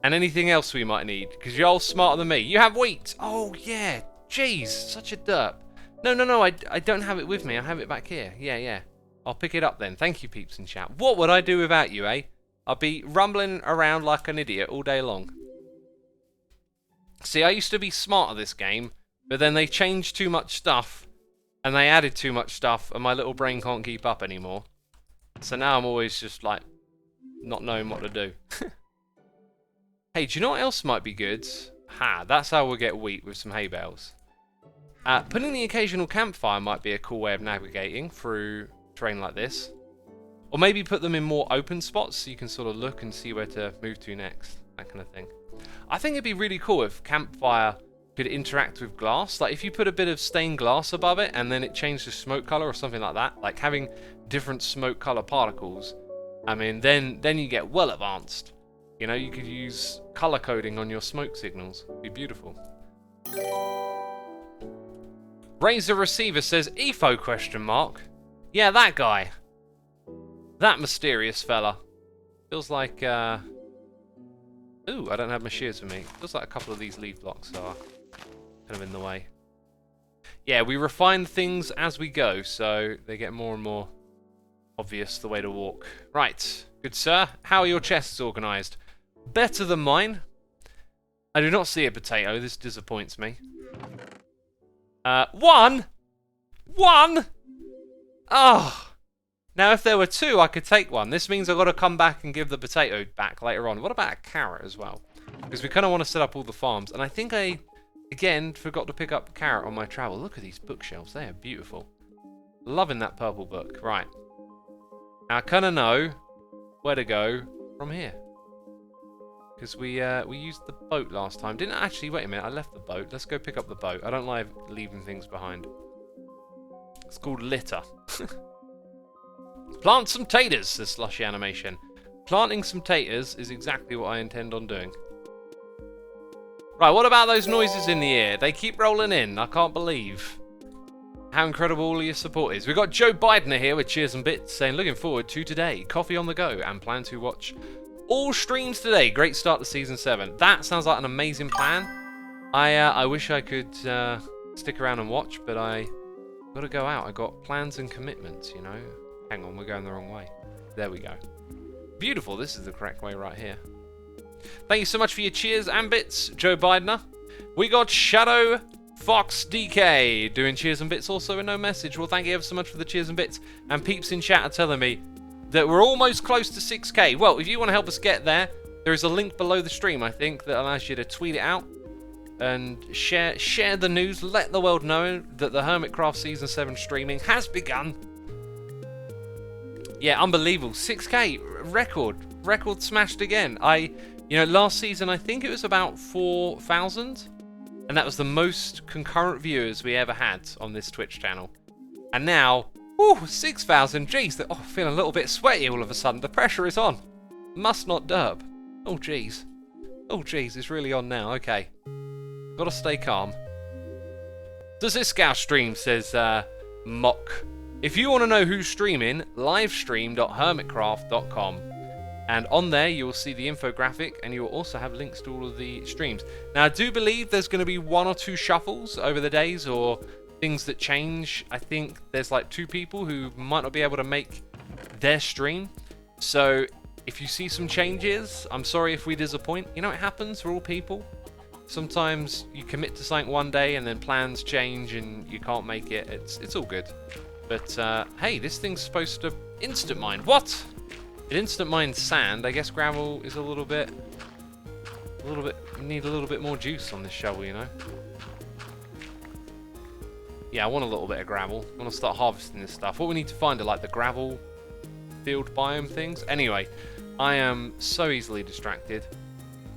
And anything else we might need, because you're all smarter than me. You have wheat. Oh yeah. Jeez, such a derp. No, I don't have it with me. I have it back here. Yeah. I'll pick it up then. Thank you, peeps in chat. What would I do without you, eh? I'd be rumbling around like an idiot all day long. See, I used to be smart at this game, but then they changed too much stuff, and they added too much stuff, and my little brain can't keep up anymore. So now I'm always just, like, not knowing what to do. Hey, do you know what else might be good? That's how we'll get wheat with some hay bales. Putting the occasional campfire might be a cool way of navigating through terrain like this. Or maybe put them in more open spots so you can sort of look and see where to move to next. That kind of thing. I think it'd be really cool if campfire could interact with glass. Like if you put a bit of stained glass above it and then it changed the smoke color or something like that. Like having different smoke color particles. I mean, then you get well advanced. You know, you could use color coding on your smoke signals. It'd be beautiful. Raise the receiver says EFO question mark. Yeah, that guy. That mysterious fella. Feels like ooh, I don't have my shears with me. Feels like a couple of these leaf blocks are kind of in the way. Yeah, we refine things as we go, so they get more and more obvious the way to walk. Right, good sir. How are your chests organised? Better than mine. I do not see a potato. This disappoints me. One! Oh! Now, if there were two, I could take one. This means I've got to come back and give the potato back later on. What about a carrot as well? Because we kind of want to set up all the farms. And I think I, again, forgot to pick up a carrot on my travel. Look at these bookshelves. They are beautiful. Loving that purple book. Right. Now, I kind of know where to go from here. Because we used the boat last time. Didn't I? Actually, wait a minute. I left the boat. Let's go pick up the boat. I don't like leaving things behind. It's called litter. Plant some taters, says Slushy Animation. Planting some taters is exactly what I intend on doing. Right, what about those noises in the air? They keep rolling in. I can't believe how incredible all your support is. We've got Joe Biden here with Cheers and Bits saying, looking forward to today. Coffee on the go and plan to watch all streams today. Great start to Season 7. That sounds like an amazing plan. I wish I could stick around and watch, but I got to go out. I got plans and commitments, you know. Hang on, we're going the wrong way. There we go. Beautiful. This is the correct way right here. Thank you so much for your cheers and bits, Joe Bidener. We got Shadow Fox DK doing cheers and bits also with no message. Well, thank you ever so much for the cheers and bits. And peeps in chat are telling me that we're almost close to 6k. Well, if you want to help us get there, There is a link below the stream, I think, that allows you to tweet it out and share the news. Let the world know that the Hermitcraft Season 7 streaming has begun. Yeah, unbelievable. 6K record smashed again. Last season I think it was about 4,000, and that was the most concurrent viewers we ever had on this Twitch channel. And now, 6,000. Jeez, feeling a little bit sweaty all of a sudden. The pressure is on. Must not derp. Oh jeez. Oh jeez, it's really on now. Okay, gotta stay calm. Does this scout stream? Says Mock. If you want to know who's streaming, livestream.hermitcraft.com. And on there, you will see the infographic, and you will also have links to all of the streams. Now, I do believe there's going to be 1 or 2 shuffles over the days, or things that change. I think there's like 2 people who might not be able to make their stream. So, if you see some changes, I'm sorry if we disappoint. You know, it happens. We're all people. Sometimes you commit to something one day, and then plans change, and you can't make it. It's all good. But, hey, this thing's supposed to instant mine. What? It instant mines sand. I guess gravel is a little bit. We need a little bit more juice on this shovel, you know. Yeah, I want a little bit of gravel. I want to start harvesting this stuff. What we need to find are like the gravel field biome things. Anyway, I am so easily distracted.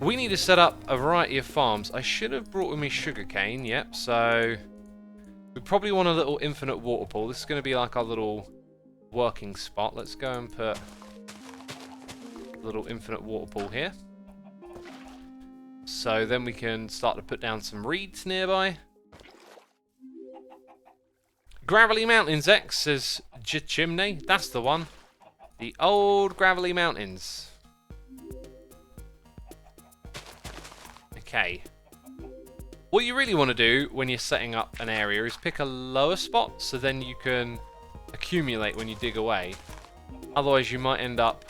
We need to set up a variety of farms. I should have brought with me sugarcane. Yep. So we probably want a little infinite water pool. This is going to be like our little working spot. Let's go and put little infinite water pool here. So then we can start to put down some reeds nearby. Gravelly Mountains X says Chimney. That's the one. The old Gravelly Mountains. Okay. What you really want to do when you're setting up an area is pick a lower spot, so then you can accumulate when you dig away. Otherwise you might end up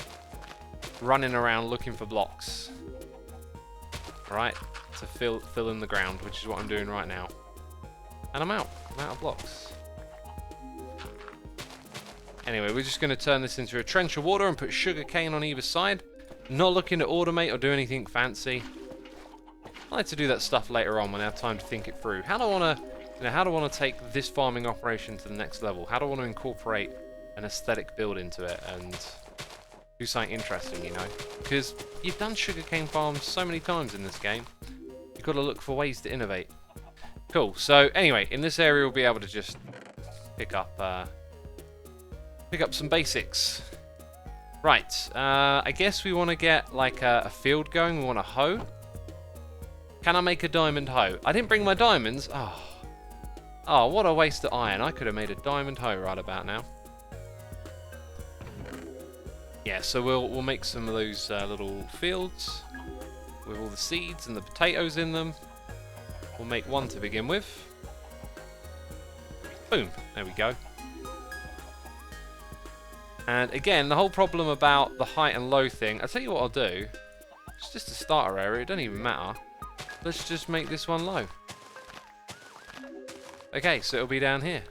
running around looking for blocks, right, to fill in the ground, which is what I'm doing right now. And I'm out of blocks. Anyway, we're just going to turn this into a trench of water and put sugar cane on either side. Not looking to automate or do anything fancy. I like to do that stuff later on when I have time to think it through. How do I want to take this farming operation to the next level? How do I want to incorporate an aesthetic build into it and do something interesting, you know? Because you've done sugarcane farms so many times in this game. You've got to look for ways to innovate. Cool. So anyway, in this area we'll be able to just pick up some basics. Right. I guess we want to get like a field going. We want a hoe. Can I make a diamond hoe? I didn't bring my diamonds. Oh, what a waste of iron. I could have made a diamond hoe right about now. Yeah, so we'll make some of those little fields with all the seeds and the potatoes in them. We'll make one to begin with. Boom, there we go. And again, the whole problem about the height and low thing, I'll tell you what I'll do. It's just a starter area, it doesn't even matter. Let's just make this one low. Okay, so it'll be down here.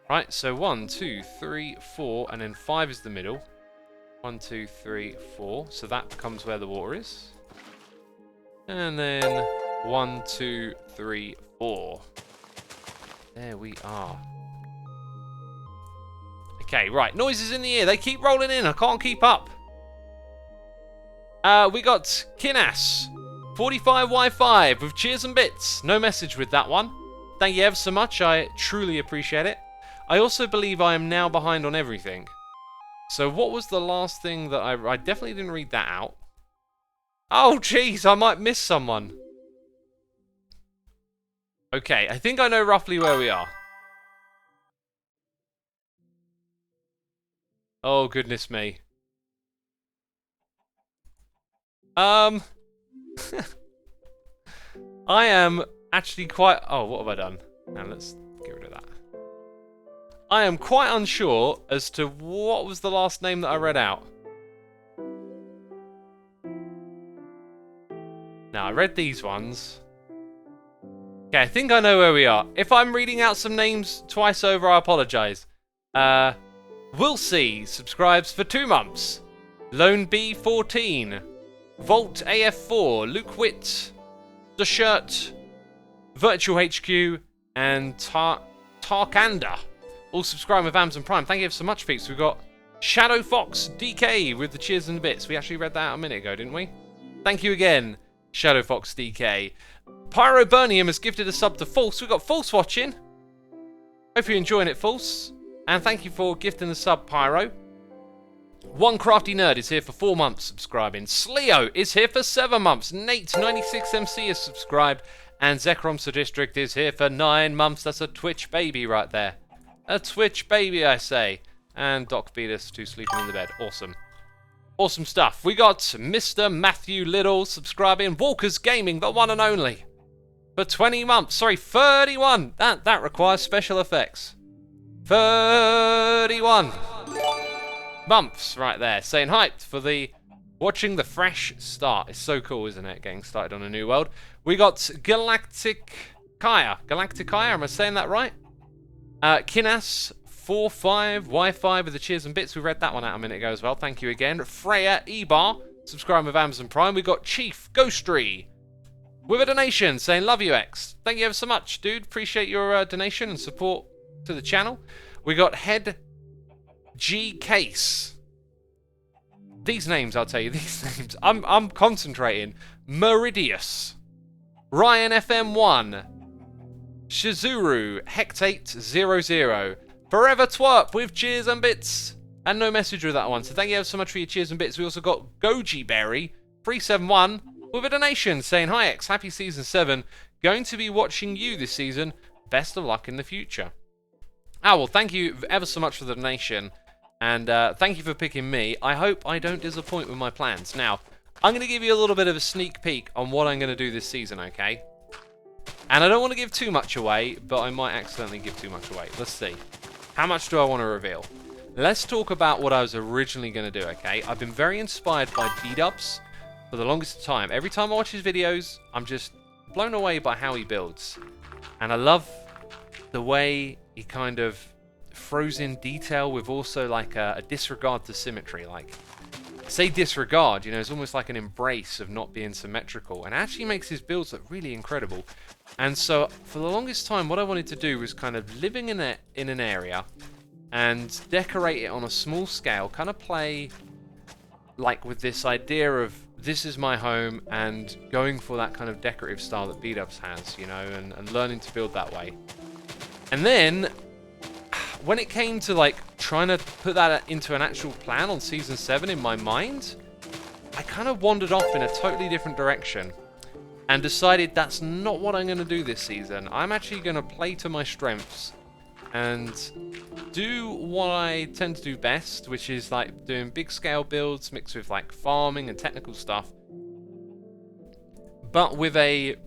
Right, so 1, 2, 3, 4, and then 5 is the middle. 1, 2, 3, 4. So that becomes where the water is. And then 1, 2, 3, 4. There we are. Okay, right. Noises in the ear. They keep rolling in. I can't keep up. We got Kinas. 45Y5 with cheers and bits. No message with that one. Thank you ever so much. I truly appreciate it. I also believe I am now behind on everything. So what was the last thing that I definitely didn't read that out. Oh, jeez. I might miss someone. Okay. I think I know roughly where we are. Oh, goodness me. I am actually quite... Oh, what have I done? Now let's get rid of that. I am quite unsure as to what was the last name that I read out. Now, I read these ones. Okay, I think I know where we are. If I'm reading out some names twice over, I apologise. We'll see. Subscribes for 2 months. Lone B14. Volt AF4, Luke Witt, The Shirt, Virtual HQ, and Tarkanda. All subscribe with Amazon Prime. Thank you so much, peeps. We've got Shadow Fox DK with the cheers and the bits. We actually read that out a minute ago, didn't we? Thank you again, Shadow Fox DK. Pyroburnium has gifted a sub to False. We've got False watching. Hope you're enjoying it, False. And thank you for gifting the sub, Pyro. One Crafty Nerd is here for 4 months subscribing. Sleo is here for 7 months. Nate96MC is subscribed. And Zekromsa District is here for 9 months. That's a Twitch baby right there. A Twitch baby, I say. And Doc Beatus, 2 sleeping in the bed. Awesome. Awesome stuff. We got Mr. Matthew Little subscribing. Walker's Gaming, the one and only. For 20 months. Sorry, 31. That requires special effects. 31 months right there. Saying hyped for the watching the fresh start. It's so cool, isn't it? Getting started on a new world. We got Galactic Kaya. Am I saying that right? Kinas45 Wi-Fi with the cheers and bits. We read that one out a minute ago as well. Thank you again. Freya Ebar, subscribe with Amazon Prime. We got Chief Ghostry with a donation saying love you X. Thank you ever so much, dude. Appreciate your donation and support to the channel. We got Head G Case. These names, I'll tell you, these names. I'm concentrating. Meridius. Ryan FM1. Shizuru. Hectate00. Forever Twerp with cheers and bits. And no message with that one. So thank you so much for your cheers and bits. We also got Goji Berry 371 with a donation saying hi X, happy season 7. Going to be watching you this season. Best of luck in the future. Ah, well, thank you ever so much for the donation. And thank you for picking me. I hope I don't disappoint with my plans. Now, I'm going to give you a little bit of a sneak peek on what I'm going to do this season, okay? And I don't want to give too much away, but I might accidentally give too much away. Let's see. How much do I want to reveal? Let's talk about what I was originally going to do, okay? I've been very inspired by B-Dubs for the longest time. Every time I watch his videos, I'm just blown away by how he builds. And I love the way he kind of throws in detail with also like a disregard to symmetry. Like, say disregard, you know, it's almost like an embrace of not being symmetrical, and actually makes his builds look really incredible. And so for the longest time, what I wanted to do was kind of living in an area and decorate it on a small scale, kind of play like with this idea of this is my home and going for that kind of decorative style that B-Dubs has, you know, and learning to build that way. And then when it came to like trying to put that into an actual plan on season 7 in my mind, I kind of wandered off in a totally different direction and decided that's not what I'm going to do this season. I'm actually going to play to my strengths and do what I tend to do best, which is like doing big scale builds mixed with like farming and technical stuff, but with a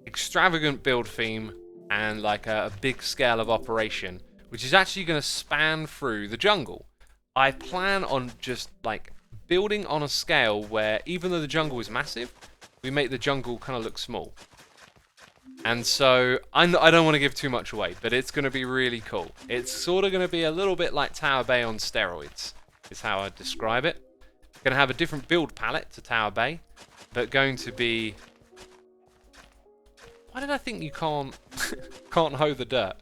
extravagant build theme and like a big scale of operation, which is actually going to span through the jungle. I plan on just like building on a scale where even though the jungle is massive, we make the jungle kind of look small. And so I don't want to give too much away, but it's going to be really cool. It's sort of going to be a little bit like Tower Bay on steroids, is how I'd describe it. Going to have a different build palette to Tower Bay, but going to be... Why did I think you can't hoe the dirt?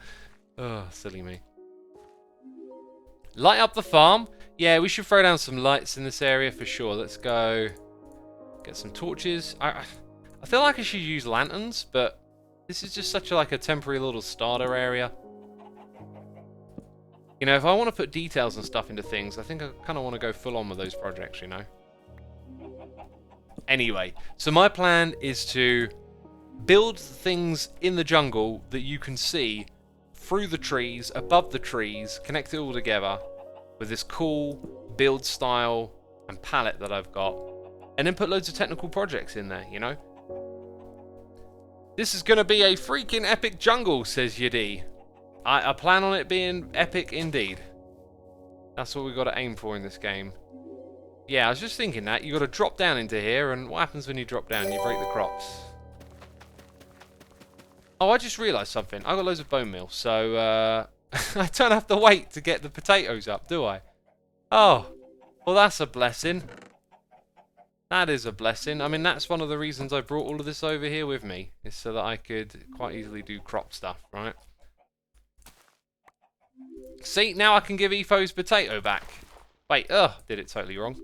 Oh, silly me. Light up the farm. Yeah, we should throw down some lights in this area for sure. Let's go get some torches. I feel like I should use lanterns, but this is just such a temporary little starter area. You know, if I want to put details and stuff into things, I think I kind of want to go full on with those projects, you know. Anyway, so my plan is to build things in the jungle that you can see through the trees, above the trees, connect it all together with this cool build style and palette that I've got, and then put loads of technical projects in there, you know? This is going to be a freaking epic jungle, says Yadi. I plan on it being epic indeed. That's what we've got to aim for in this game. Yeah, I was just thinking that. You've got to drop down into here, and what happens when you drop down? You break the crops. Oh, I just realised something. I got loads of bone meal, so I don't have to wait to get the potatoes up, do I? Oh, well that's a blessing. That is a blessing. I mean, that's one of the reasons I brought all of this over here with me, is so that I could quite easily do crop stuff, right? See, now I can give Etho's potato back. Wait, did it totally wrong.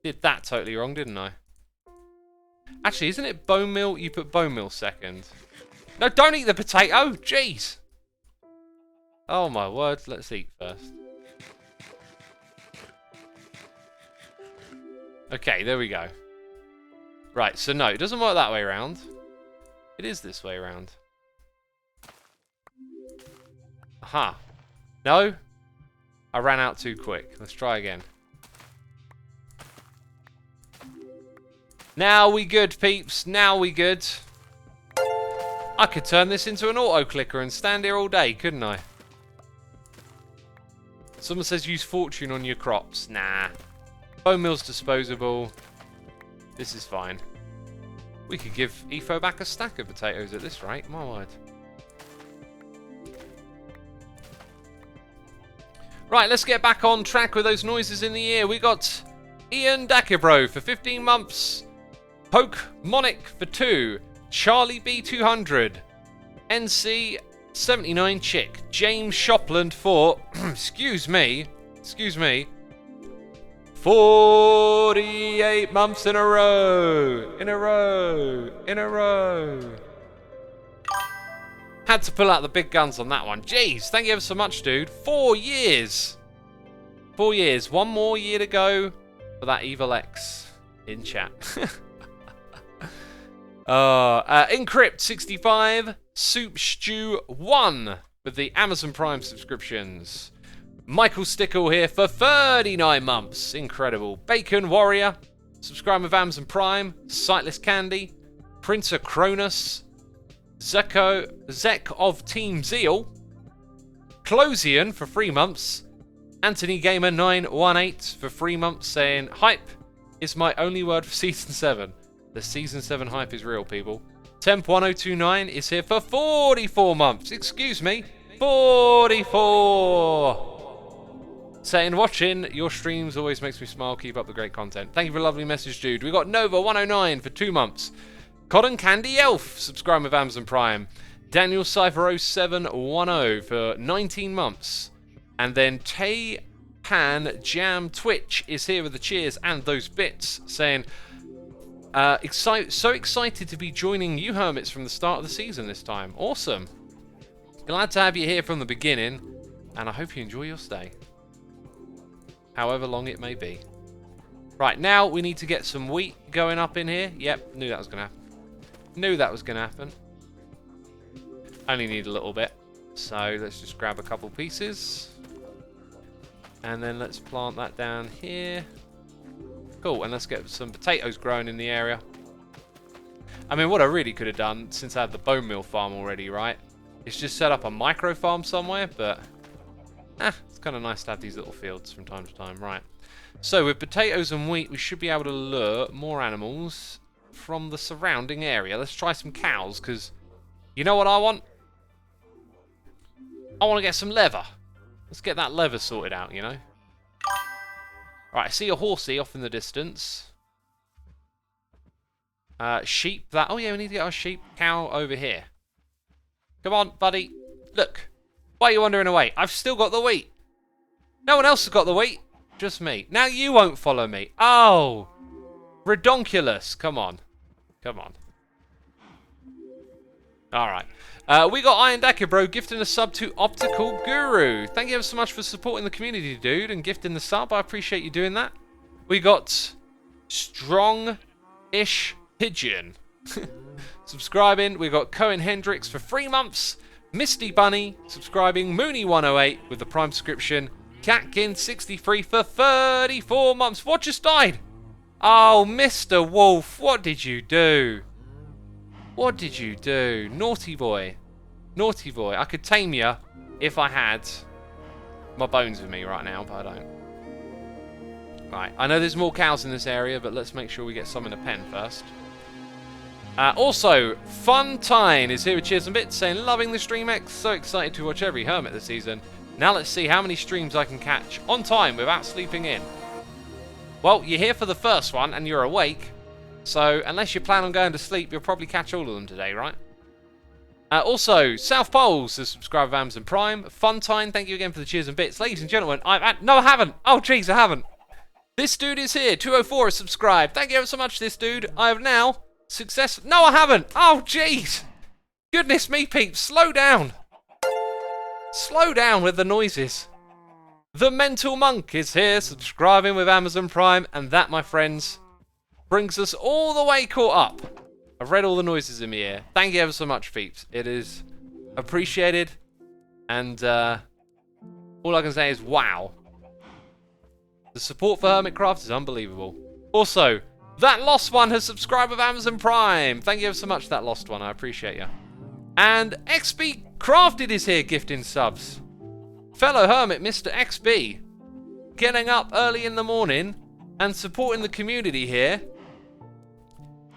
Did that totally wrong, didn't I? Actually, isn't it bone meal? You put bone meal second. No, don't eat the potato! Jeez! Oh my word, let's eat first. Okay, there we go. Right, so no, it doesn't work that way around. It is this way around. Aha. No? I ran out too quick. Let's try again. Now we good, peeps. Now we good. I could turn this into an auto clicker and stand here all day, couldn't I? Someone says use fortune on your crops. Nah. Bone meal's disposable. This is fine. We could give Etho back a stack of potatoes at this rate. My word. Right, let's get back on track with those noises in the ear. We got Ian Dakibro for 15 months. Poke Monic for 2. Charlie B200. NC 79 Chick. James Shopland for excuse me. 48 months in a row. Had to pull out the big guns on that one. Jeez, thank you ever so much, dude. 4 years. 4 years. One more year to go for that Evil X in chat. Encrypt 65. Soup Stew 1 with the Amazon Prime subscriptions. Michael Stickle here for 39 months. Incredible. Bacon Warrior. Subscribe with Amazon Prime. Sightless Candy. Printer Cronus. Zek of Team Zeal. Closian for 3 months. Anthony Gamer 918 for 3 months saying, hype is my only word for Season 7. The Season 7 hype is real, people. Temp1029 is here for 44 months. Excuse me. 44! Saying, watching your streams always makes me smile. Keep up the great content. Thank you for a lovely message, dude. We got Nova109 for 2 months. Cotton Candy Elf, subscribe with Amazon Prime. Daniel Cypher 0710 for 19 months. And then Tay Pan Jam Twitch is here with the cheers and those bits, saying, so excited to be joining you Hermits from the start of the season this time. Awesome. Glad to have you here from the beginning, and I hope you enjoy your stay. However long it may be. Right, now we need to get some wheat going up in here. Yep, knew that was going to happen. Knew that was going to happen. Only need a little bit. So let's just grab a couple pieces. And then let's plant that down here. Cool, and let's get some potatoes growing in the area. I mean, what I really could have done, since I had the bone meal farm already, right? Is just set up a micro farm somewhere, but it's kind of nice to have these little fields from time to time. Right. So with potatoes and wheat, we should be able to lure more animals from the surrounding area. Let's try some cows, because you know what I want? I want to get some leather. Let's get that leather sorted out, you know? Right, I see a horsey off in the distance. Sheep, that... Oh, yeah, we need to get our sheep. Cow over here. Come on, buddy. Look. Why are you wandering away? I've still got the wheat. No one else has got the wheat. Just me. Now you won't follow me. Oh. Redonkulous. Come on. Come on. Alright. We got Iron Dakibro gifting a sub to Optical Guru. Thank you ever so much for supporting the community, dude, and gifting the sub. I appreciate you doing that. We got Strong-ish Pigeon subscribing. We got Cohen Hendricks for 3 months. Misty Bunny subscribing. Mooney108 with the Prime subscription. Catkin63 for 34 months. What just died? Oh, Mr. Wolf, what did you do? What did you do? Naughty boy. Naughty boy. I could tame you if I had my bones with me right now, but I don't. Right, I know there's more cows in this area, but let's make sure we get some in a pen first. Also, Funtine is here with Cheers and Bits saying, loving the stream X, so excited to watch every Hermit this season. Now let's see how many streams I can catch on time without sleeping in. Well, you're here for the first one, and you're awake. So, unless you plan on going to sleep, you'll probably catch all of them today, right? Also, South Poles has subscribed with Amazon Prime. Funtime, thank you again for the cheers and bits. Ladies and gentlemen, no, I haven't. Oh, jeez, I haven't. This dude is here. 204 has subscribed. Thank you ever so much, this dude. I have now No, I haven't. Oh, jeez. Goodness me, peeps. Slow down. Slow down with the noises. The Mental Monk is here, subscribing with Amazon Prime. And that, my friends, brings us all the way caught up. I've read all the noises in my ear. Thank you ever so much, peeps. It is appreciated. And all I can say is, wow. The support for Hermitcraft is unbelievable. Also, that lost one has subscribed with Amazon Prime. Thank you ever so much, that lost one. I appreciate you. And XB Crafted is here gifting subs. Fellow Hermit, Mr. XB. Getting up early in the morning and supporting the community here.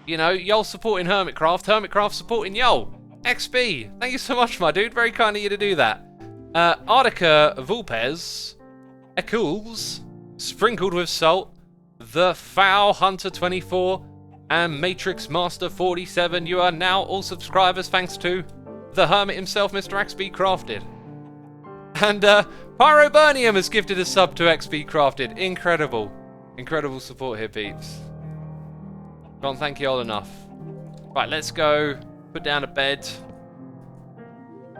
You know, y'all supporting Hermitcraft, Hermitcraft supporting y'all. XB, thank you so much, my dude. Very kind of you to do that. Artica Vulpes, Eccles, sprinkled with salt, the Foul Hunter 24, and Matrix Master 47. You are now all subscribers thanks to the Hermit himself, Mr. XB Crafted. And Pyroburnium has gifted a sub to XB Crafted. Incredible. Incredible support here, peeps. Can't thank you all enough. Right, let's go. Put down a bed.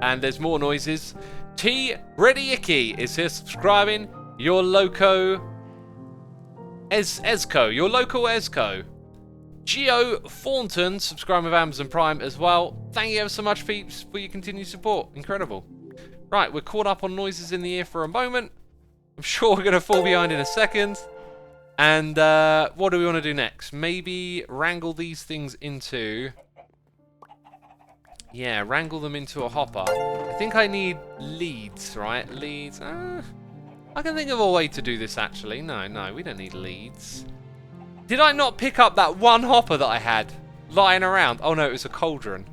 And there's more noises. T. Ready Icky is here subscribing. Your loco Esco. Your local Esco. Geo Thornton subscribing with Amazon Prime as well. Thank you ever so much, peeps, for your continued support. Incredible. Right, we're caught up on noises in the ear for a moment. I'm sure we're going to fall behind in a second. And what do we want to do next? Maybe wrangle these things into... Yeah, wrangle them into a hopper. I think I need leads, right? Leads. I can think of a way to do this, actually. No, we don't need leads. Did I not pick up that one hopper that I had lying around? Oh, no, it was a cauldron.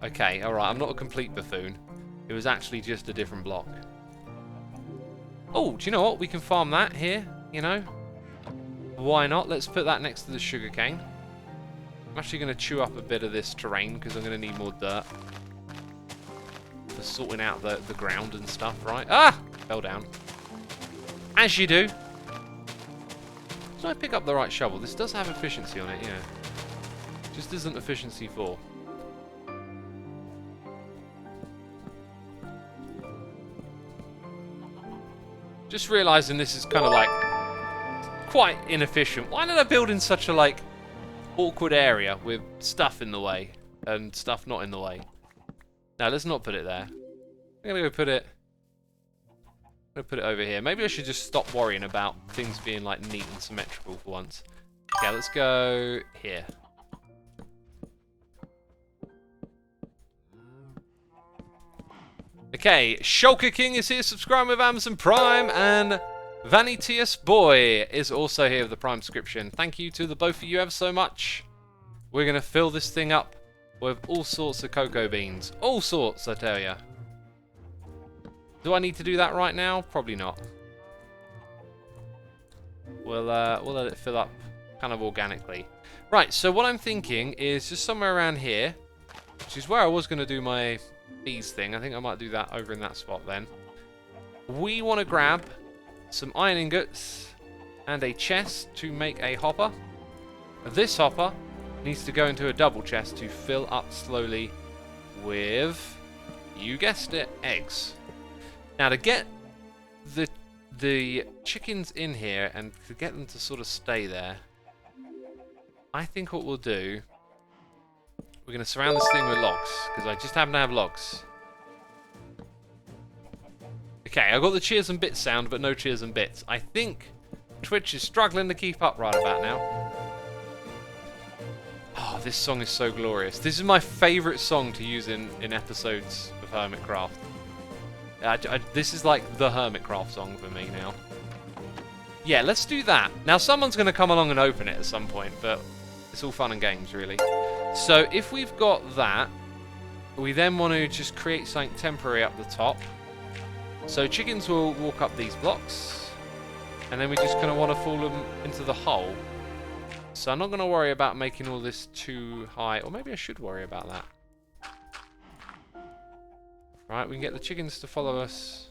Okay, alright, I'm not a complete buffoon. It was actually just a different block. Oh, do you know what? We can farm that here, you know? Why not? Let's put that next to the sugarcane. I'm actually going to chew up a bit of this terrain because I'm going to need more dirt for sorting out the ground and stuff, right? Ah! Fell down. As you do. Did I pick up the right shovel? This does have efficiency on it, yeah. Just isn't efficiency 4. Just realising this is kind of like quite inefficient. Why did I build in such a like awkward area with stuff in the way and stuff not in the way? Now let's not put it there. I'm gonna go put it. I'm gonna put it over here. Maybe I should just stop worrying about things being like neat and symmetrical for once. Okay, let's go here. Okay, Shulker King is here subscribing with Amazon Prime, and Vanitius Boy is also here with the Prime subscription. Thank you to the both of you ever so much. We're going to fill this thing up with all sorts of cocoa beans. All sorts, I tell ya. Do I need to do that right now? Probably not. We'll let it fill up kind of organically. Right, so what I'm thinking is just somewhere around here, which is where I was going to do my bees thing. I think I might do that over in that spot then. We want to grab some iron ingots and a chest to make a hopper. This hopper needs to go into a double chest to fill up slowly with, you guessed it, eggs. Now to get the chickens in here and to get them to sort of stay there, I think what we'll do, we're going to surround this thing with logs, because I just happen to have logs. Okay, I got the cheers and bits sound, but no cheers and bits. I think Twitch is struggling to keep up right about now. Oh, this song is so glorious. This is my favourite song to use in episodes of Hermitcraft. This is like the Hermitcraft song for me now. Yeah, let's do that. Now, someone's going to come along and open it at some point, but it's all fun and games, really. So, if we've got that, we then want to just create something temporary up the top. So, chickens will walk up these blocks. And then we just kind of want to fall them into the hole. So I'm not going to worry about making all this too high. Or maybe I should worry about that. Right, we can get the chickens to follow us.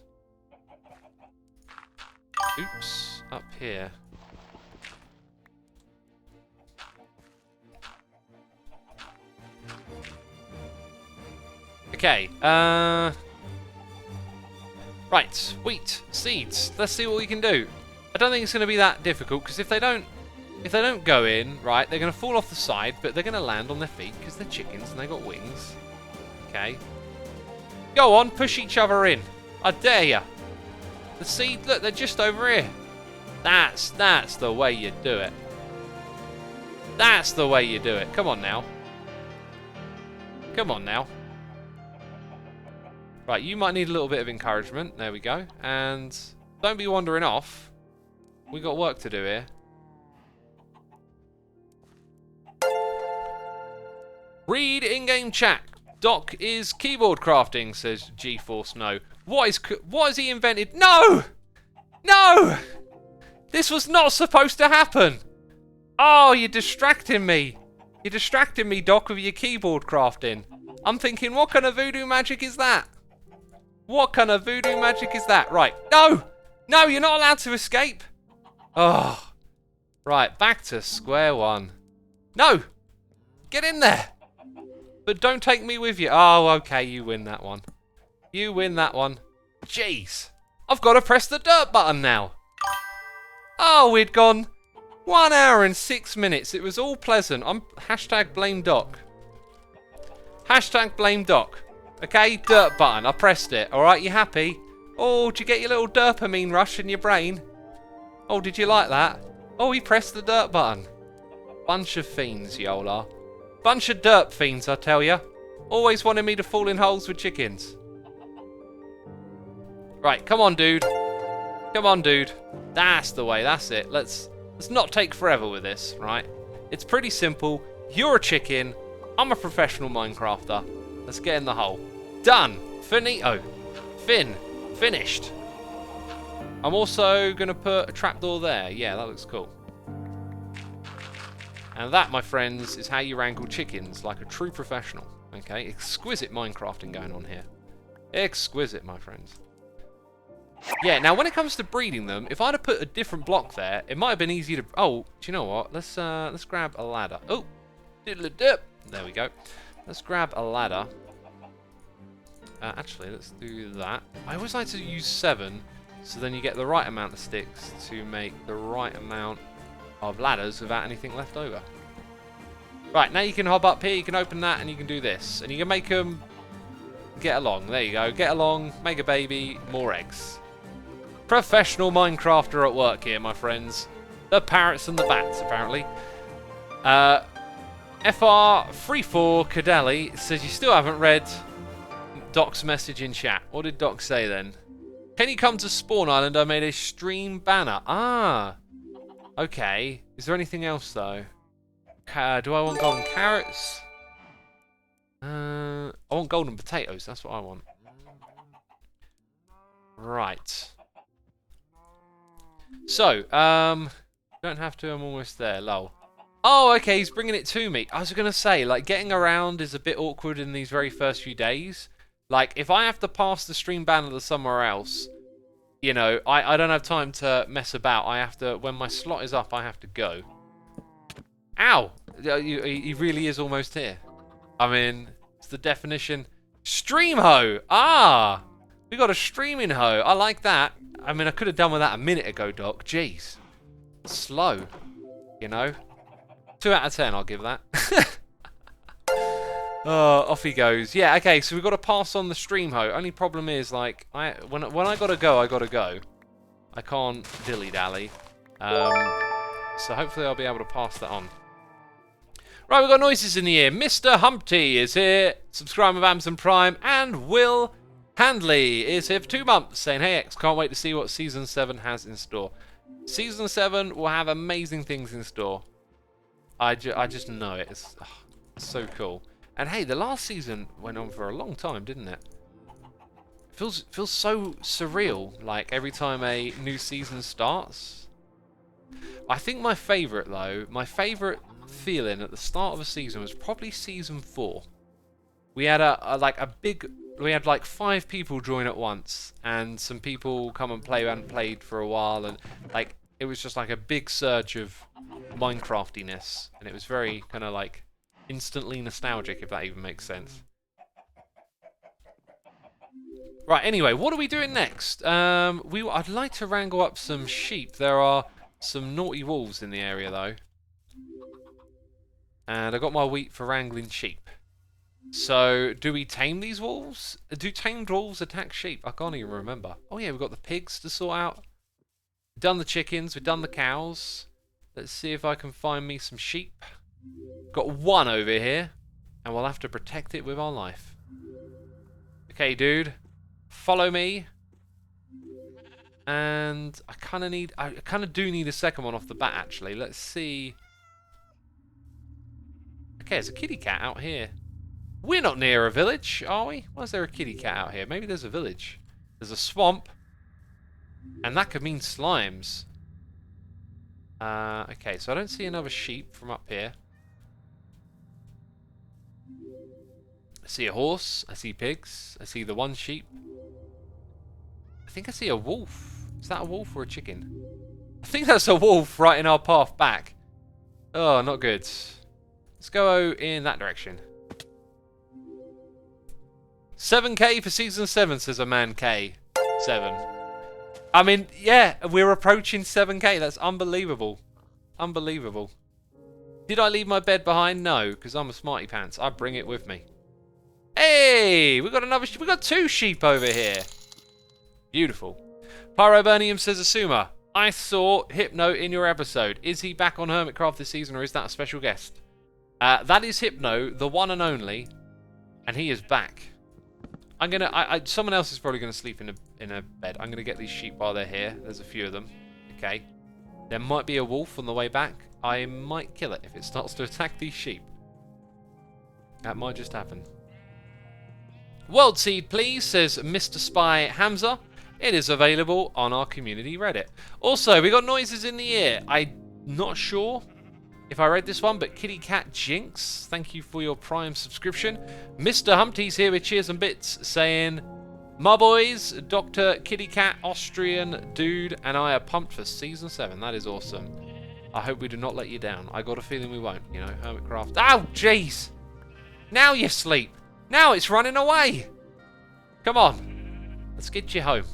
Oops, up here. Okay, right, wheat, seeds. Let's see what we can do. I don't think it's going to be that difficult, because if they don't go in, right, they're going to fall off the side, but they're going to land on their feet, because they're chickens and they got wings. Okay. Go on, push each other in. I dare ya. The seed, look, they're just over here. That's the way you do it. That's the way you do it. Come on now. Come on now. Right, you might need a little bit of encouragement. There we go. And don't be wandering off. We got work to do here. Read in-game chat. Doc is keyboard crafting, says GeForce No. What has he invented? No! No! This was not supposed to happen. Oh, you're distracting me. You're distracting me, Doc, with your keyboard crafting. I'm thinking, what kind of voodoo magic is that? What kind of voodoo magic is that? Right. No! No, you're not allowed to escape. Oh. Right, back to square one. No! Get in there! But don't take me with you. Oh, okay, you win that one. You win that one. Jeez. I've got to press the dirt button now. Oh, we'd gone 1 hour and 6 minutes. It was all pleasant. I'm hashtag blame Doc. Hashtag blame Doc. Okay, dirt button. I pressed it. Alright, you happy? Oh, did you get your little dopamine rush in your brain? Oh, did you like that? Oh, he pressed the dirt button. Bunch of fiends, y'all are. Bunch of dirt fiends, I tell ya. Always wanted me to fall in holes with chickens. Right, come on, dude. Come on, dude. That's the way, that's it. Let's not take forever with this, right? It's pretty simple. You're a chicken. I'm a professional Minecrafter. Let's get in the hole. Done. Finito. Finished. I'm also going to put a trapdoor there. Yeah, that looks cool. And that, my friends, is how you wrangle chickens like a true professional. Okay, exquisite Minecrafting going on here. Exquisite, my friends. Yeah, now when it comes to breeding them, if I'd have put a different block there, it might have been easier to... Oh, do you know what? Let's grab a ladder. Oh, diddle-a-dip. There we go. Let's grab a ladder. Actually, let's do that. I always like to use 7, so then you get the right amount of sticks to make the right amount of ladders without anything left over. Right, now you can hop up here, you can open that, and you can do this. And you can make them get along. There you go. Get along, make a baby, more eggs. Professional Minecrafter at work here, my friends. The parrots and the bats, apparently. FR34 Cadelli says you still haven't read Doc's message in chat. What did Doc say then? Can you come to Spawn Island? I made a stream banner. Ah. Okay. Is there anything else, though? Do I want golden carrots? I want golden potatoes. That's what I want. Right. So, don't have to. I'm almost there. Lol. Oh, okay. He's bringing it to me. I was going to say, like, getting around is a bit awkward in these very first few days. Like, if I have to pass the stream banner to somewhere else, you know, I don't have time to mess about. I have to, when my slot is up, I have to go. Ow! He really is almost here. I mean, it's the definition. Stream hoe! Ah! We got a streaming hoe. I like that. I mean, I could have done with that a minute ago, Doc. Jeez. Slow. You know? 2 out of 10, I'll give that. Oh, off he goes. Yeah, okay, so we've got to pass on the stream hoe. Only problem is, like, when I gotta go, I gotta go. I can't dilly-dally. So hopefully I'll be able to pass that on. Right, we've got noises in the ear. Mr. Humpty is here, subscribing with Amazon Prime, and Will Handley is here for 2 months, saying, hey X, can't wait to see what Season 7 has in store. Season 7 will have amazing things in store. I just know it. It's so cool. And hey, the last season went on for a long time, didn't it? Feels so surreal, like every time a new season starts. I think my favourite, though, my favourite feeling at the start of a season was probably season 4. We had we had like 5 people join at once, and some people come and play who hadn't played for a while, and like it was just like a big surge of Minecraftiness, and it was very kind of like instantly nostalgic, if that even makes sense. Right, anyway, what are we doing next? I'd like to wrangle up some sheep. There are some naughty wolves in the area, though. And I got my wheat for wrangling sheep. So, do we tame these wolves? Do tamed wolves attack sheep? I can't even remember. Oh yeah, we've got the pigs to sort out. We've done the chickens, we've done the cows. Let's see if I can find me some sheep. Got one over here, and we'll have to protect it with our life. Okay, dude. Follow me. And I kind of do need a second one off the bat, actually. Let's see. Okay, there's a kitty cat out here. We're not near a village, are we? Why is there a kitty cat out here? Maybe there's a village. There's a swamp. And that could mean slimes. Okay, so I don't see another sheep from up here. I see a horse. I see pigs. I see the one sheep. I think I see a wolf. Is that a wolf or a chicken? I think that's a wolf right in our path back. Oh, not good. Let's go in that direction. 7k for season 7, says a man K. 7. I mean, yeah, we're approaching 7k. That's unbelievable. Unbelievable. Did I leave my bed behind? No, because I'm a smarty pants. I bring it with me. Hey, we got another. We got 2 sheep over here. Beautiful. Pyroburnium says Asuma, I saw Hypno in your episode. Is he back on Hermitcraft this season, or is that a special guest? That is Hypno, the one and only, and he is back. I'm gonna. Someone else is probably gonna sleep in a bed. I'm gonna get these sheep while they're here. There's a few of them. Okay. There might be a wolf on the way back. I might kill it if it starts to attack these sheep. That might just happen. World Seed, please, says Mr. Spy Hamza. It is available on our community Reddit. Also, we got noises in the ear. I'm not sure if I read this one, but Kitty Cat Jinx, thank you for your Prime subscription. Mr. Humpty's here with cheers and bits, saying, my boys, Dr. Kitty Cat, Austrian dude, and I are pumped for season 7. That is awesome. I hope we do not let you down. I got a feeling we won't, you know, Hermitcraft. Oh, jeez! Now you sleep. Now it's running away. Come on. Let's get you home.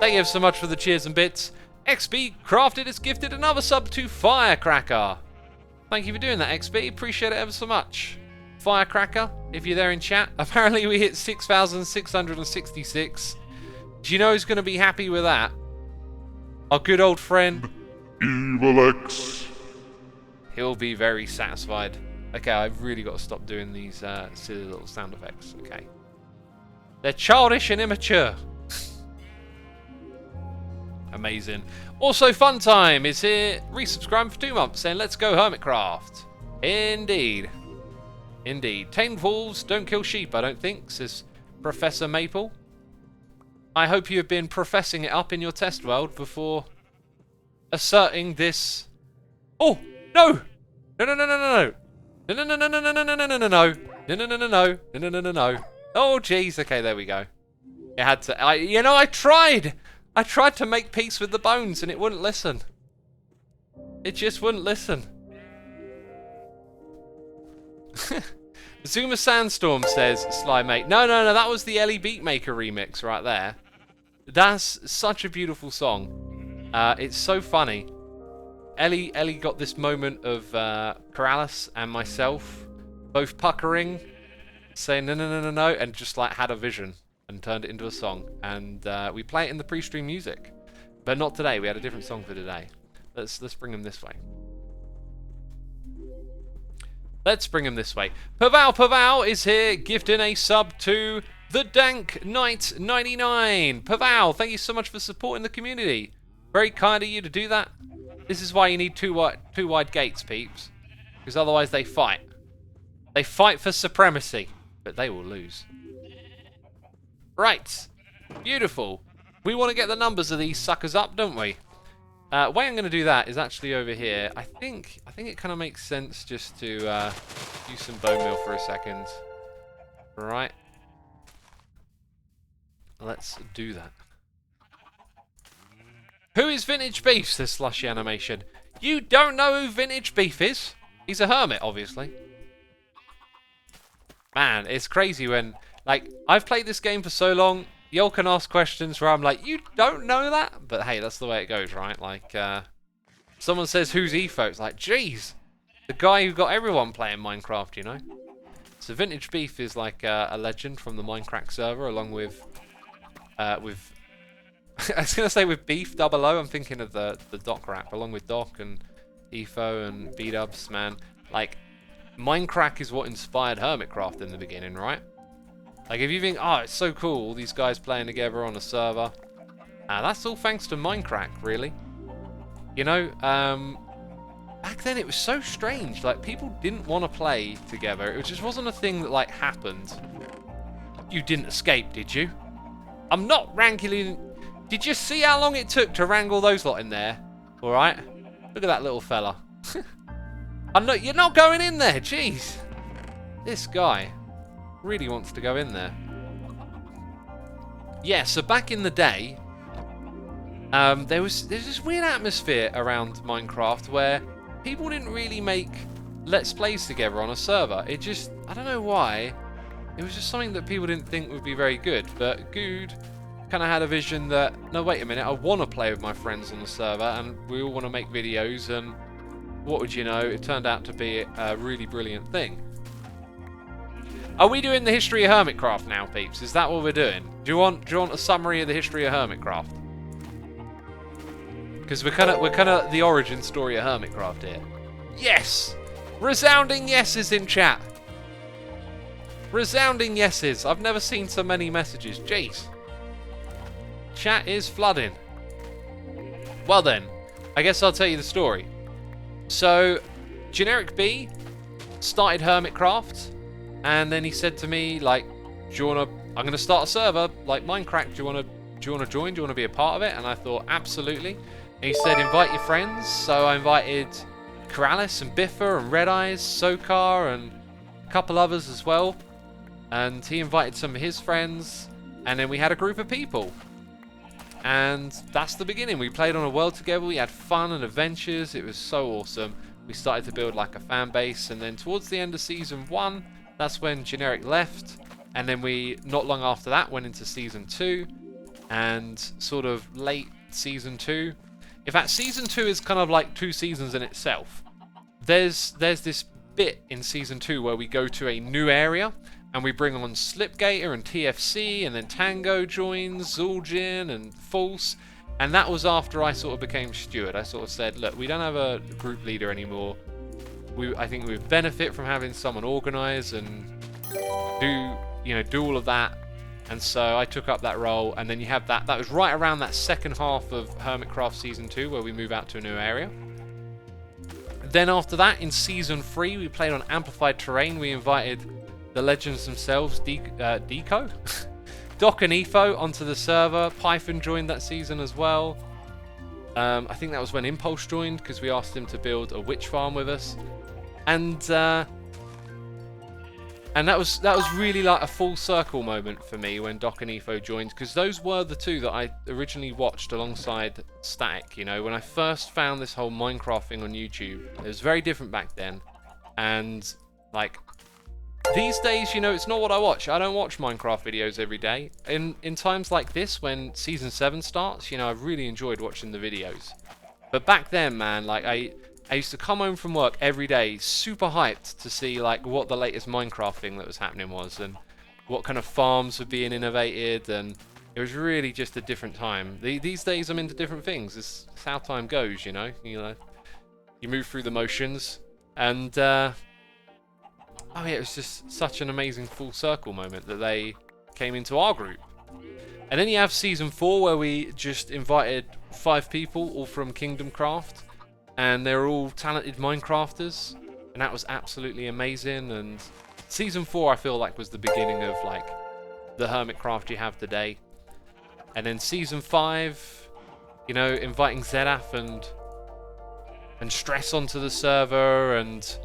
Thank you so much for the cheers and bits. XB Crafted has gifted another sub to Firecracker. Thank you for doing that, XB. Appreciate it ever so much. Firecracker, if you're there in chat. Apparently we hit 6,666. Do you know who's going to be happy with that? Our good old friend Evil X. He'll be very satisfied. Okay, I've really got to stop doing these silly little sound effects. Okay. They're childish and immature. Amazing. Also, Fun Time is here, resubscribing for 2 months, saying, let's go Hermitcraft. Indeed. Indeed. Tamed wolves don't kill sheep, I don't think, says Professor Maple. I hope you have been professing it up in your test world before asserting this. Oh, no! No, no, no, no, no, no. No, no, no, no, no, no, no, no, no, no, no. No, no, no, no, no. No, no, no, no, no. Oh, jeez. Okay, there we go. It had to... I tried! I tried to make peace with the bones and it wouldn't listen. It just wouldn't listen. Zuma Sandstorm says, Sly Mate. No, no, no, that was the Ellie Beatmaker remix right there. That's such a beautiful song. It's so funny. Ellie got this moment of Corrales and myself both puckering, saying no, no, no, no, no, and just like had a vision and turned it into a song. And we play it in the pre-stream music, but not today. We had a different song for today. Let's bring them this way. Let's bring him this way. Pavow is here, gifting a sub to the Dank Knight 99. Pavow, thank you so much for supporting the community. Very kind of you to do that. This is why you need two wide gates, peeps, because otherwise they fight. They fight for supremacy, but they will lose. Right, beautiful. We want to get the numbers of these suckers up, don't we? Way I'm going to do that is actually over here. I think it kind of makes sense just to use some bone meal for a second. Right. Let's do that. Who is Vintage Beef? Says Slushy Animation. You don't know who Vintage Beef is? He's a hermit, obviously. Man, it's crazy when, like, I've played this game for so long, y'all can ask questions where I'm like, you don't know that? But hey, that's the way it goes, right? Like, someone says, who's Etho? It's like, jeez, the guy who got everyone playing Minecraft, you know? So Vintage Beef is like a legend from the Minecraft server, along with I was going to say with Beef 00, I'm thinking of the Doc rap, along with Doc and Etho and B-Dubs, man. Like, Minecraft is what inspired Hermitcraft in the beginning, right? Like, if you think, oh, it's so cool, all these guys playing together on a server. That's all thanks to Minecraft, really. You know, back then it was so strange. Like, people didn't want to play together. It just wasn't a thing that, like, happened. You didn't escape, did you? I'm not wrangling... Did you see how long it took to wrangle those lot in there? Alright? Look at that little fella. You're not going in there, jeez. This guy really wants to go in there. Yeah, so back in the day, there's this weird atmosphere around Minecraft where people didn't really make Let's Plays together on a server. It just, I don't know why, it was just something that people didn't think would be very good. But Good kind of had a vision that, no, wait a minute, I want to play with my friends on the server and we all want to make videos, and what would you know, it turned out to be a really brilliant thing. Are we doing the history of Hermitcraft now, peeps? Is that what we're doing? Do you want a summary of the history of Hermitcraft? Because we're kind of the origin story of Hermitcraft here. Yes! Resounding yeses in chat. Resounding yeses. I've never seen so many messages. Jeez. Chat is flooding. Well then, I guess I'll tell you the story. So, Generic B started Hermitcraft, and then he said to me, like, I'm gonna start a server like Minecraft. Do you wanna join? Do you wanna be a part of it? And I thought, absolutely. And he said, invite your friends. So I invited Keralis and Biffa and Red Eyes, Sokar, and a couple others as well. And he invited some of his friends, and then we had a group of people. And that's the beginning. We played on a world together. We had fun and adventures. It was so awesome. We started to build like a fan base, and then towards the end of season 1, that's when Generic left. And then we, not long after that, went into season 2, and sort of late season 2. In fact, season 2 is kind of like 2 seasons in itself. There's this bit in season 2 where we go to a new area, and we bring on Slipgator and TFC, and then Tango joins, Zul'jin and False. And that was after I sort of became steward. I sort of said, look, we don't have a group leader anymore. I think we would benefit from having someone organise and do all of that. And so I took up that role, and then you have that. That was right around that second half of Hermitcraft Season 2, where we move out to a new area. Then after that, in Season 3, we played on Amplified Terrain. We invited the legends themselves, Deco, Doc and Etho onto the server. Python joined that season as well. I think that was when Impulse joined, because we asked him to build a witch farm with us. And that was really like a full circle moment for me when Doc and Etho joined, because those were the two that I originally watched alongside Static. You know, when I first found this whole Minecraft thing on YouTube, it was very different back then. And like these days, you know, it's not what I watch. I don't watch Minecraft videos every day. In times like this, when Season 7 starts, you know, I really enjoyed watching the videos. But back then, man, like I used to come home from work every day, super hyped to see like what the latest Minecraft thing that was happening was, and what kind of farms were being innovated, and it was really just a different time. These days I'm into different things. It's how time goes, you know. You move through the motions, and oh yeah, it was just such an amazing full circle moment that they came into our group. And then you have Season 4, where we just invited 5 people, all from Kingdom Craft. And they're all talented Minecrafters, and that was absolutely amazing. And Season 4, I feel like, was the beginning of like the Hermitcraft you have today. And then Season 5, you know, inviting Zedaf and Stress onto the server, and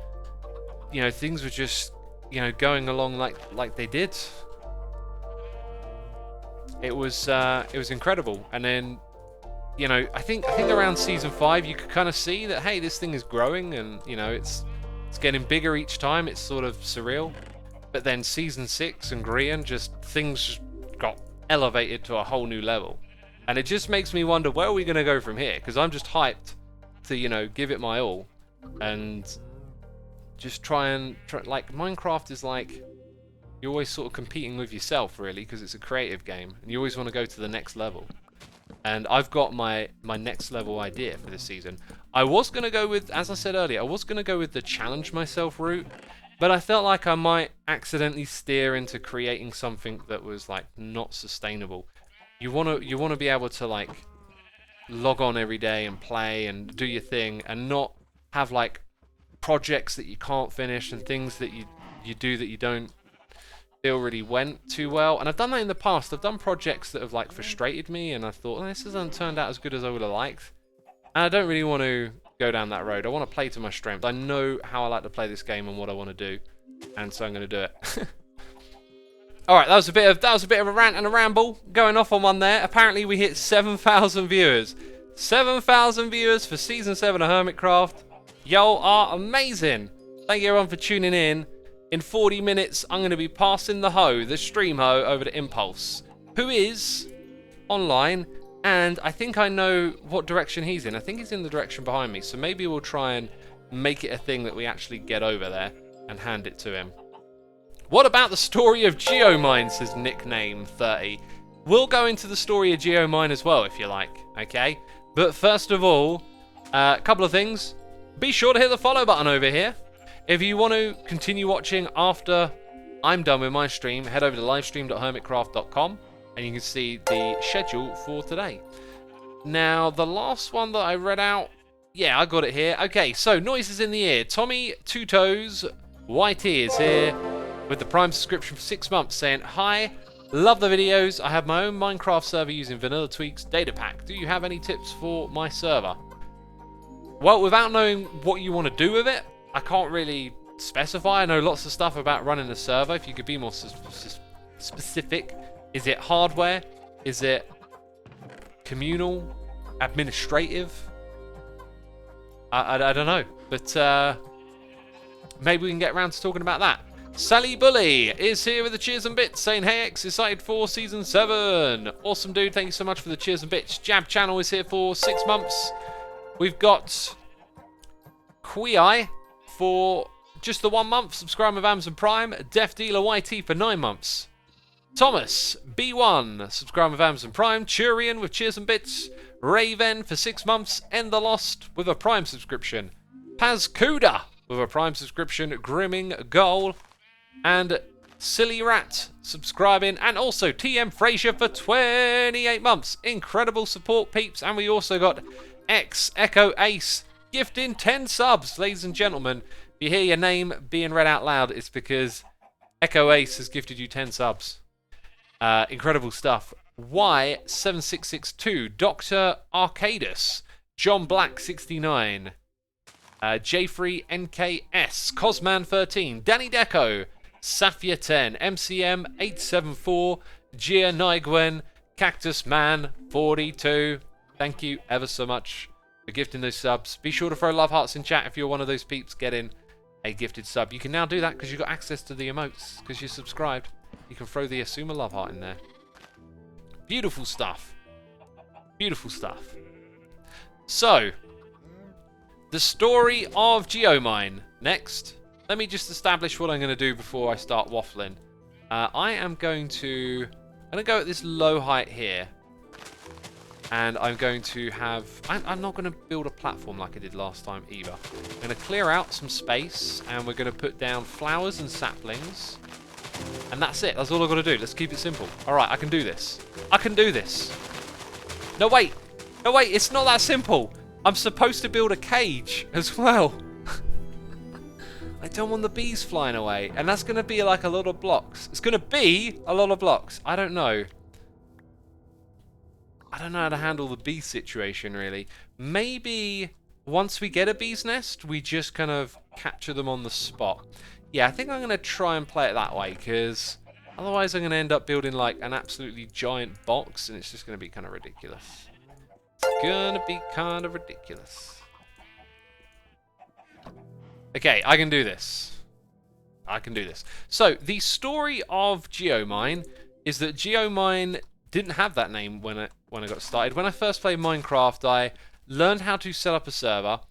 you know, things were just, you know, going along like they did. It was incredible. And then, you know, I think around season 5 you could kind of see that, hey, this thing is growing, and you know, it's getting bigger each time. It's sort of surreal. But then season 6 and Grian, just things got elevated to a whole new level. And it just makes me wonder, where are we going to go from here? Because I'm just hyped to, you know, give it my all. And just try, like, Minecraft is like, you're always sort of competing with yourself, really, because it's a creative game. And you always want to go to the next level. And I've got my next level idea for this season. I was going to go with, as I said earlier, I was going to go with the challenge myself route. But I felt like I might accidentally steer into creating something that was like not sustainable. You wanna be able to like log on every day and play and do your thing, and not have like projects that you can't finish and things that you do that you don't feel really went too well. And I've done that in the past. I've done projects that have like frustrated me, and I thought, oh, this hasn't turned out as good as I would have liked. And I don't really want to go down that road. I want to play to my strength. I know how I like to play this game and what I want to do, and so I'm going to do it. All right, that was a bit of a rant and a ramble going off on one there. Apparently, we hit 7,000 viewers. 7,000 viewers for season 7 of Hermitcraft. Y'all are amazing. Thank you everyone for tuning in. In 40 minutes, I'm going to be passing the stream hoe, over to Impulse, who is online. And I think I know what direction he's in. I think he's in the direction behind me. So maybe we'll try and make it a thing that we actually get over there and hand it to him. What about the story of Geomine, says Nickname30. We'll go into the story of Geomine as well, if you like, okay? But first of all, a couple of things. Be sure to hit the follow button over here. If you want to continue watching after I'm done with my stream, head over to livestream.hermitcraft.com. and you can see the schedule for today. Now, the last one that I read out, yeah, I got it here. Okay, so noises in the ear. Tommy Two Toes YT is here with the Prime subscription for 6 months, saying, hi, love the videos. I have my own Minecraft server using Vanilla Tweaks data pack. Do you have any tips for my server? Well, without knowing what you want to do with it, I can't really specify. I know lots of stuff about running a server. If you could be more specific. Is it hardware? Is it communal? Administrative? I don't know. But maybe we can get around to talking about that. Sally Bully is here with the cheers and bits, saying, hey X, excited for season 7. Awesome dude, thank you so much for the cheers and bits. Jab Channel is here for 6 months. We've got Queei for just the 1 month, subscribe with Amazon Prime. Def Dealer YT for 9 months. Thomas B1, subscribe with Amazon Prime. Turian with cheers and bits. Raven for 6 months. End the Lost with a Prime subscription. Paz Kuda with a Prime subscription. Grimming Goal. And Silly Rat subscribing. And also TM Frazier for 28 months. Incredible support, peeps. And we also got X Echo Ace gifting 10 subs. Ladies and gentlemen, if you hear your name being read out loud, it's because Echo Ace has gifted you 10 subs. Incredible stuff. Y7662, Dr. Arcadus, John Black 69, J3 NKS, Cosman13, Danny Deco, Safia 10, MCM 874, Gia Nigwen, Cactus Man 42. Thank you ever so much for gifting those subs. Be sure to throw love hearts in chat if you're one of those peeps getting a gifted sub. You can now do that because you've got access to the emotes because you're subscribed. You can throw the Asuma love heart in there. Beautiful stuff. Beautiful stuff. So, the story of Geomine. Next, let me just establish what I'm going to do before I start waffling. I am going to go at this low height here. And I'm going to have... I'm not going to build a platform like I did last time either. I'm going to clear out some space, and we're going to put down flowers and saplings. And that's it. That's all I've got to do. Let's keep it simple. Alright, I can do this. I can do this. No, wait. No, wait. It's not that simple. I'm supposed to build a cage as well. I don't want the bees flying away. And that's going to be like a lot of blocks. It's going to be a lot of blocks. I don't know. I don't know how to handle the bee situation, really. Maybe once we get a bee's nest, we just kind of capture them on the spot. Yeah, I think I'm going to try and play it that way, because otherwise I'm going to end up building like an absolutely giant box, and it's just going to be kind of ridiculous. It's going to be kind of ridiculous. Okay, I can do this. I can do this. So, the story of Geomine is that Geomine didn't have that name when I got started. When I first played Minecraft, I learned how to set up a server,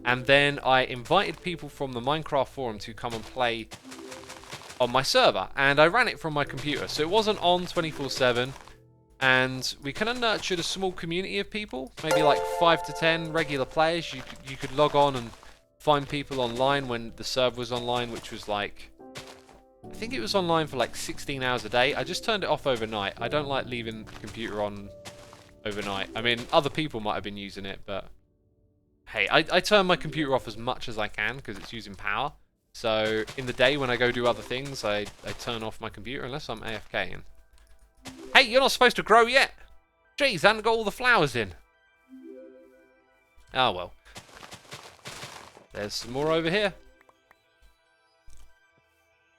and then I invited people from the Minecraft forum to come and play on my server, and I ran it from my computer, so it wasn't on 24/7, and we kind of nurtured a small community of people, maybe like 5 to 10 regular players. You could log on and find people online when the server was online, which was like, I think it was online for like 16 hours a day. I just turned it off overnight. I don't like leaving the computer on overnight. I mean, other people might have been using it, but hey, I turn my computer off as much as I can because it's using power. So in the day when I go do other things, I turn off my computer unless I'm AFKing. Hey, you're not supposed to grow yet. Jeez, I haven't got all the flowers in. Oh well. There's some more over here.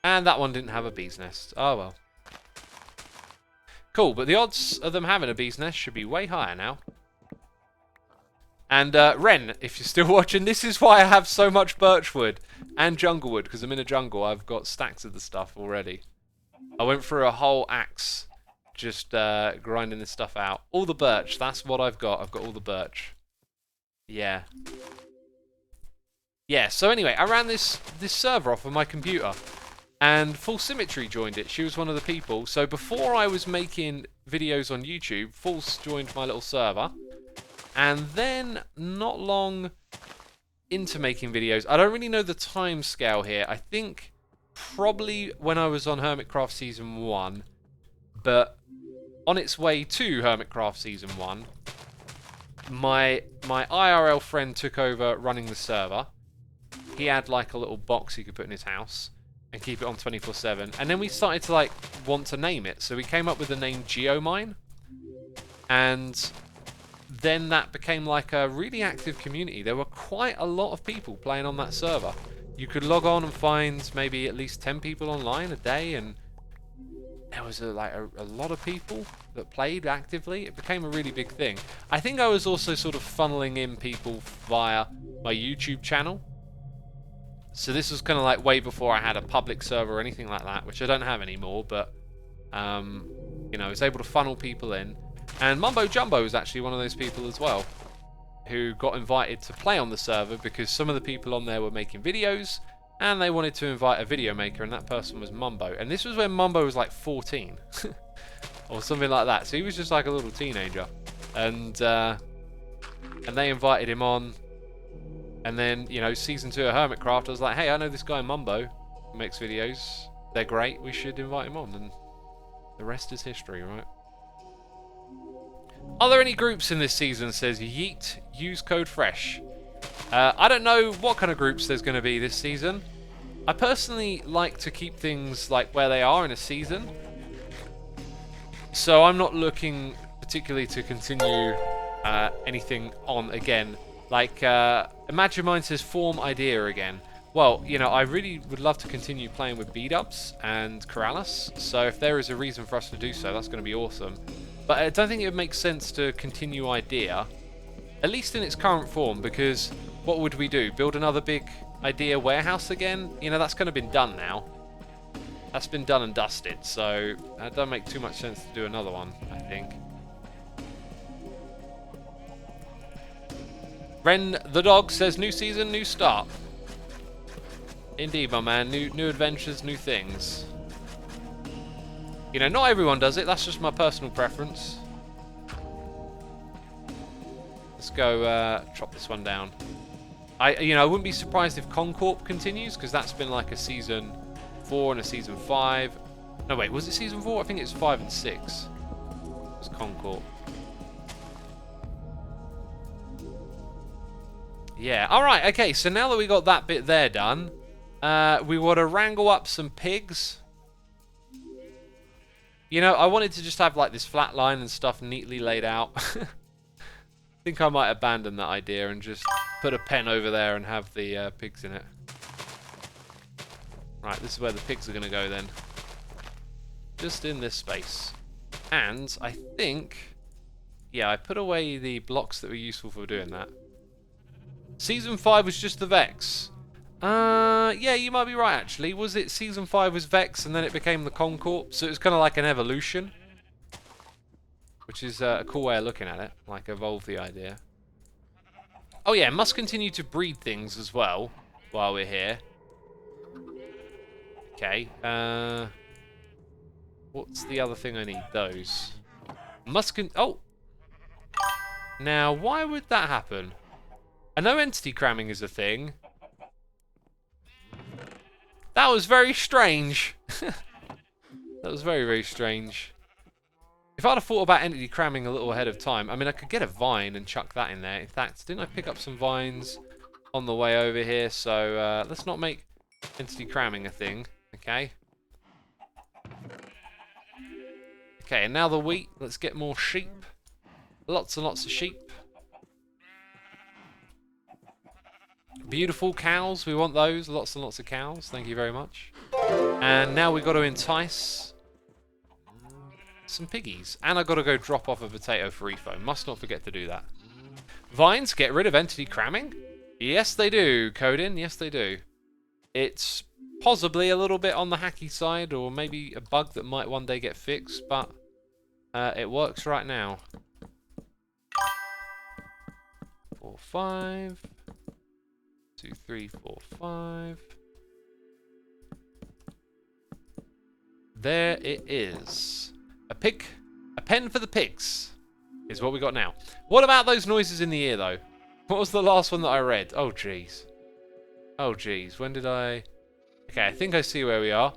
And that one didn't have a bee's nest. Oh well. Cool, but the odds of them having a bee's nest should be way higher now. And Ren, if you're still watching, this is why I have so much birchwood and junglewood, because I'm in a jungle. I've got stacks of the stuff already. I went through a whole axe just grinding this stuff out. All the birch, that's what I've got. I've got all the birch. Yeah. Yeah, so anyway, I ran this server off of my computer, and Full Symmetry joined it. She was one of the people. So before I was making videos on YouTube, False joined my little server, and then not long into making videos, I don't really know the time scale here. I think probably when I was on Hermitcraft Season 1, but on its way to Hermitcraft Season 1, my IRL friend took over running the server. He had like a little box he could put in his house and keep it on 24/7. And then we started to like want to name it. So we came up with the name Geomine. And then that became like a really active community. There were quite a lot of people playing on that server. You could log on and find maybe at least 10 people online a day, and there was a lot of people that played actively. It became a really big thing. I think I was also sort of funneling in people via my YouTube channel. So this was kind of like way before I had a public server or anything like that, which I don't have anymore, but you know, I was able to funnel people in. And Mumbo Jumbo was actually one of those people as well, who got invited to play on the server because some of the people on there were making videos, and they wanted to invite a video maker, and that person was Mumbo. And this was when Mumbo was like 14, or something like that. So he was just like a little teenager, and they invited him on. And then, you know, Season 2 of Hermitcraft, I was like, hey, I know this guy Mumbo who makes videos. They're great. We should invite him on. And the rest is history, right? Are there any groups in this season? Says Yeet, use code FRESH. I don't know what kind of groups there's going to be this season. I personally like to keep things like where they are in a season. So I'm not looking particularly to continue anything on again. Like, Imagine Mine says form idea again. Well, you know, I really would love to continue playing with B-Dubs and Corrales, so if there is a reason for us to do so, that's going to be awesome. But I don't think it would make sense to continue idea, at least in its current form, because what would we do? Build another big idea warehouse again? You know, that's kind of been done now. That's been done and dusted, so it doesn't make too much sense to do another one, I think. Ren the dog says new season, new start. Indeed, my man. New adventures, new things. You know, not everyone does it. That's just my personal preference. Let's go chop this one down. I wouldn't be surprised if Concorp continues, because that's been like a season 4 and a season 5. No, wait, was it season 4? I think it's 5 and 6. It was Concorp. Yeah, alright, okay, so now that we got that bit there done, we want to wrangle up some pigs. You know, I wanted to just have like this flat line and stuff neatly laid out. I think I might abandon that idea and just put a pen over there and have the pigs in it. Right, this is where the pigs are going to go then. Just in this space. And I think, yeah, I put away the blocks that were useful for doing that. Season 5 was just the Vex. Yeah, you might be right actually. Was it Season 5 was Vex and then it became the Concorp? So it was kind of like an evolution. Which is a cool way of looking at it. Like, evolve the idea. Oh yeah, must continue to breed things as well while we're here. Okay, what's the other thing I need? Those. Oh! Now, why would that happen? I know entity cramming is a thing. That was very strange. That was very, very strange. If I'd have thought about entity cramming a little ahead of time, I mean, I could get a vine and chuck that in there. In fact, didn't I pick up some vines on the way over here? So, let's not make entity cramming a thing, okay? Okay, and now the wheat. Let's get more sheep. Lots and lots of sheep. Beautiful cows, we want those. Lots and lots of cows, thank you very much. And now we've got to entice some piggies. And I've got to go drop off a potato for refo. Must not forget to do that. Vines get rid of entity cramming? Yes, they do, Codin. Yes, they do. It's possibly a little bit on the hacky side, or maybe a bug that might one day get fixed, but it works right now. 4, 5... 2, 3, 4, 5. There it is. A pig, a pen for the pigs is what we got now. What about those noises in the ear though? What was the last one that I read? Oh jeez. Oh jeez. When did I? Okay, I think I see where we are.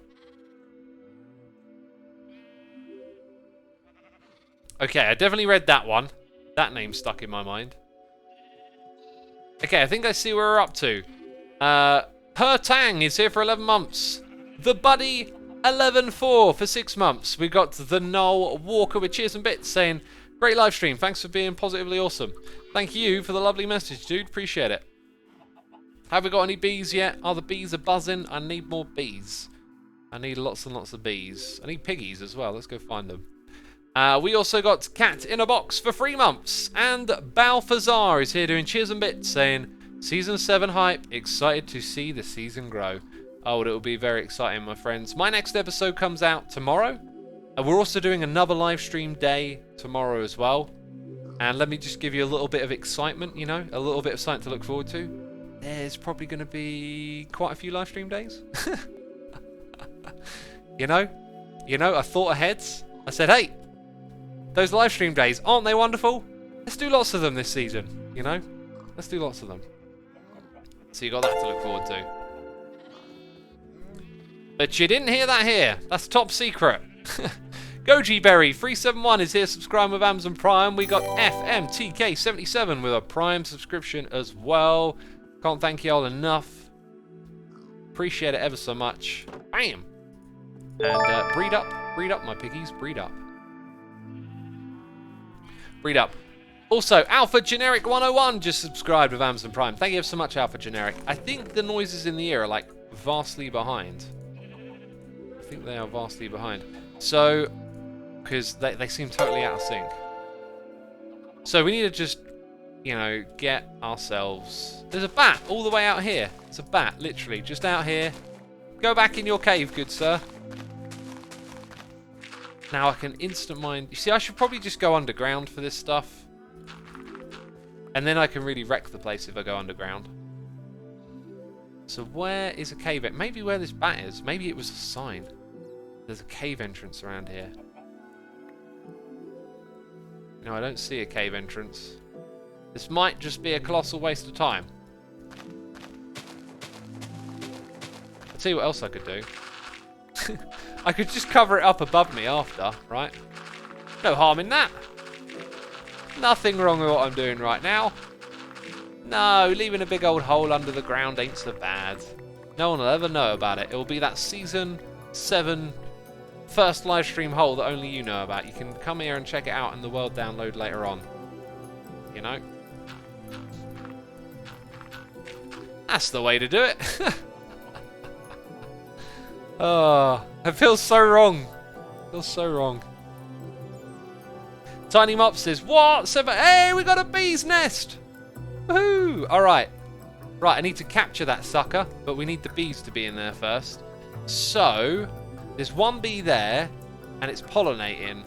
Okay, I definitely read that one. That name stuck in my mind. Okay, I think I see where we're up to. Per Tang is here for 11 months. The Buddy 11-4 for 6 months. We got the Noel Walker with cheers and bits saying, great live stream. Thanks for being positively awesome. Thank you for the lovely message, dude. Appreciate it. Have we got any bees yet? Oh, the bees are buzzing. I need more bees. I need lots and lots of bees. I need piggies as well. Let's go find them. We also got Cat in a Box for 3 months. And Balthazar is here doing cheers and bits saying, Season 7 hype, excited to see the season grow. Oh, it will be very exciting, my friends. My next episode comes out tomorrow. And we're also doing another live stream day tomorrow as well. And let me just give you a little bit of excitement, you know, a little bit of something to look forward to. There's probably going to be quite a few live stream days. You know, I thought ahead. I said, hey, those live stream days, aren't they wonderful? Let's do lots of them this season, you know? Let's do lots of them. So you got that to look forward to. But you didn't hear that here. That's top secret. Goji Berry 371 is here subscribing with Amazon Prime. We got FMTK77 with a Prime subscription as well. Can't thank you all enough. Appreciate it ever so much. Bam! And breed up my piggies, breed up. Breed up. Also, Alpha Generic 101 just subscribed with Amazon Prime. Thank you so much, Alpha Generic. I think the noises in the ear are like vastly behind. I think they are vastly behind. So, because they seem totally out of sync. So we need to just, you know, get ourselves... There's a bat all the way out here. It's a bat, literally, just out here. Go back in your cave, good sir. Now I can instant mine... You see, I should probably just go underground for this stuff. And then I can really wreck the place if I go underground. So where is a cave? Maybe where this bat is. Maybe it was a sign. There's a cave entrance around here. No, I don't see a cave entrance. This might just be a colossal waste of time. I'll tell you what else I could do. I could just cover it up above me after, right? No harm in that. Nothing wrong with what I'm doing right now. No, leaving a big old hole under the ground ain't so bad. No one will ever know about it. It will be that Season 7 first live stream hole that only you know about. You can come here and check it out in the world download later on. You know? That's the way to do it. Oh, it feels so wrong. It feels so wrong. Tiny Mop says, what? Hey, we got a bee's nest. Woohoo! Alright. Right, I need to capture that sucker, but we need the bees to be in there first. So, there's one bee there, and it's pollinating.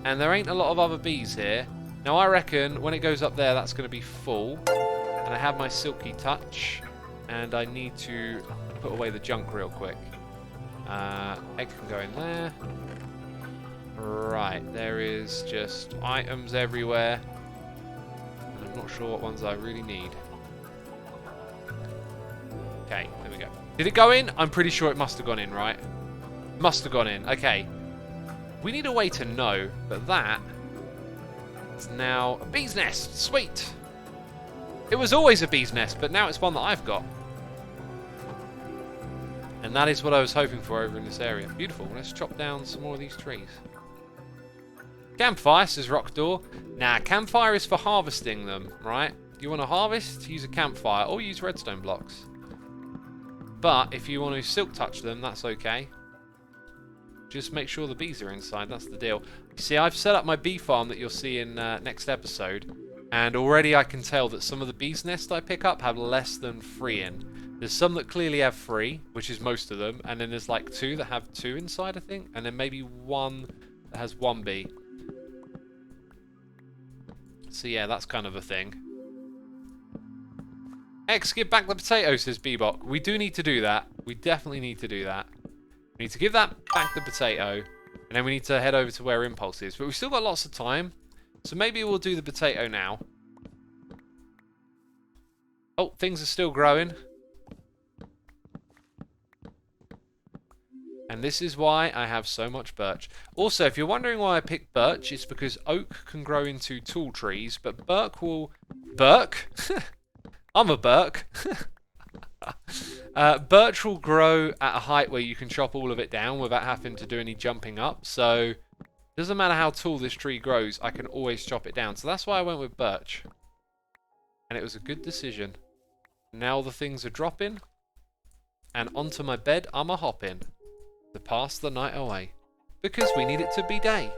And there ain't a lot of other bees here. Now, I reckon when it goes up there, that's going to be full. And I have my silky touch. And I need to put away the junk real quick. Egg can go in there. Right, there is just items everywhere. And I'm not sure what ones I really need. Okay, there we go. Did it go in? I'm pretty sure it must have gone in, right? Must have gone in. Okay. We need a way to know, but that is now a bee's nest. Sweet. It was always a bee's nest, but now it's one that I've got. And that is what I was hoping for over in this area. Beautiful. Let's chop down some more of these trees. Campfire, says Rockdoor. Nah, campfire is for harvesting them, right? You want to harvest? Use a campfire or use redstone blocks. But if you want to silk touch them, that's okay. Just make sure the bees are inside, that's the deal. You see, I've set up my bee farm that you'll see in next episode. And already I can tell that some of the bees' nests I pick up have less than 3 in. There's some that clearly have 3, which is most of them. And then there's like 2 that have 2 inside, I think. And then maybe 1 that has 1 bee. So yeah, that's kind of a thing. X, give back the potato, says Bebop. We do need to do that. We definitely need to do that. We need to give that back the potato. And then we need to head over to where Impulse is. But we've still got lots of time. So maybe we'll do the potato now. Oh, things are still growing. And this is why I have so much birch. Also, if you're wondering why I picked birch, it's because oak can grow into tall trees, but birk will... Birk? I'm a birk. Birch will grow at a height where you can chop all of it down without having to do any jumping up. So, doesn't matter how tall this tree grows, I can always chop it down. So that's why I went with birch. And it was a good decision. Now the things are dropping. And onto my bed I'm a hopping. To pass the night away. Because we need it to be day.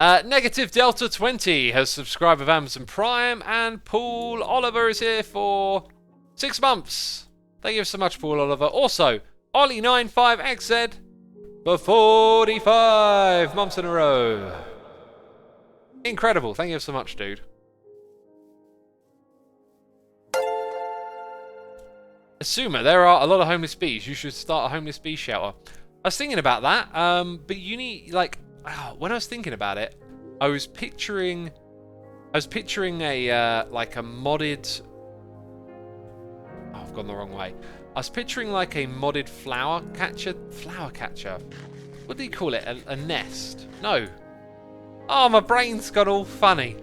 Negative Delta 20 has subscribed with Amazon Prime. And Paul Oliver is here for 6 months. Thank you so much, Paul Oliver. Also, Ollie95XZ for 45 months in a row. Incredible. Thank you so much, dude. Assumer, there are a lot of homeless bees. You should start a homeless bee shelter. I was thinking about that, but you need, like, when I was thinking about it, I was picturing a, like a modded, I've gone the wrong way. I was picturing like a modded flower catcher. What do you call it? A nest? No. Oh, my brain's got all funny.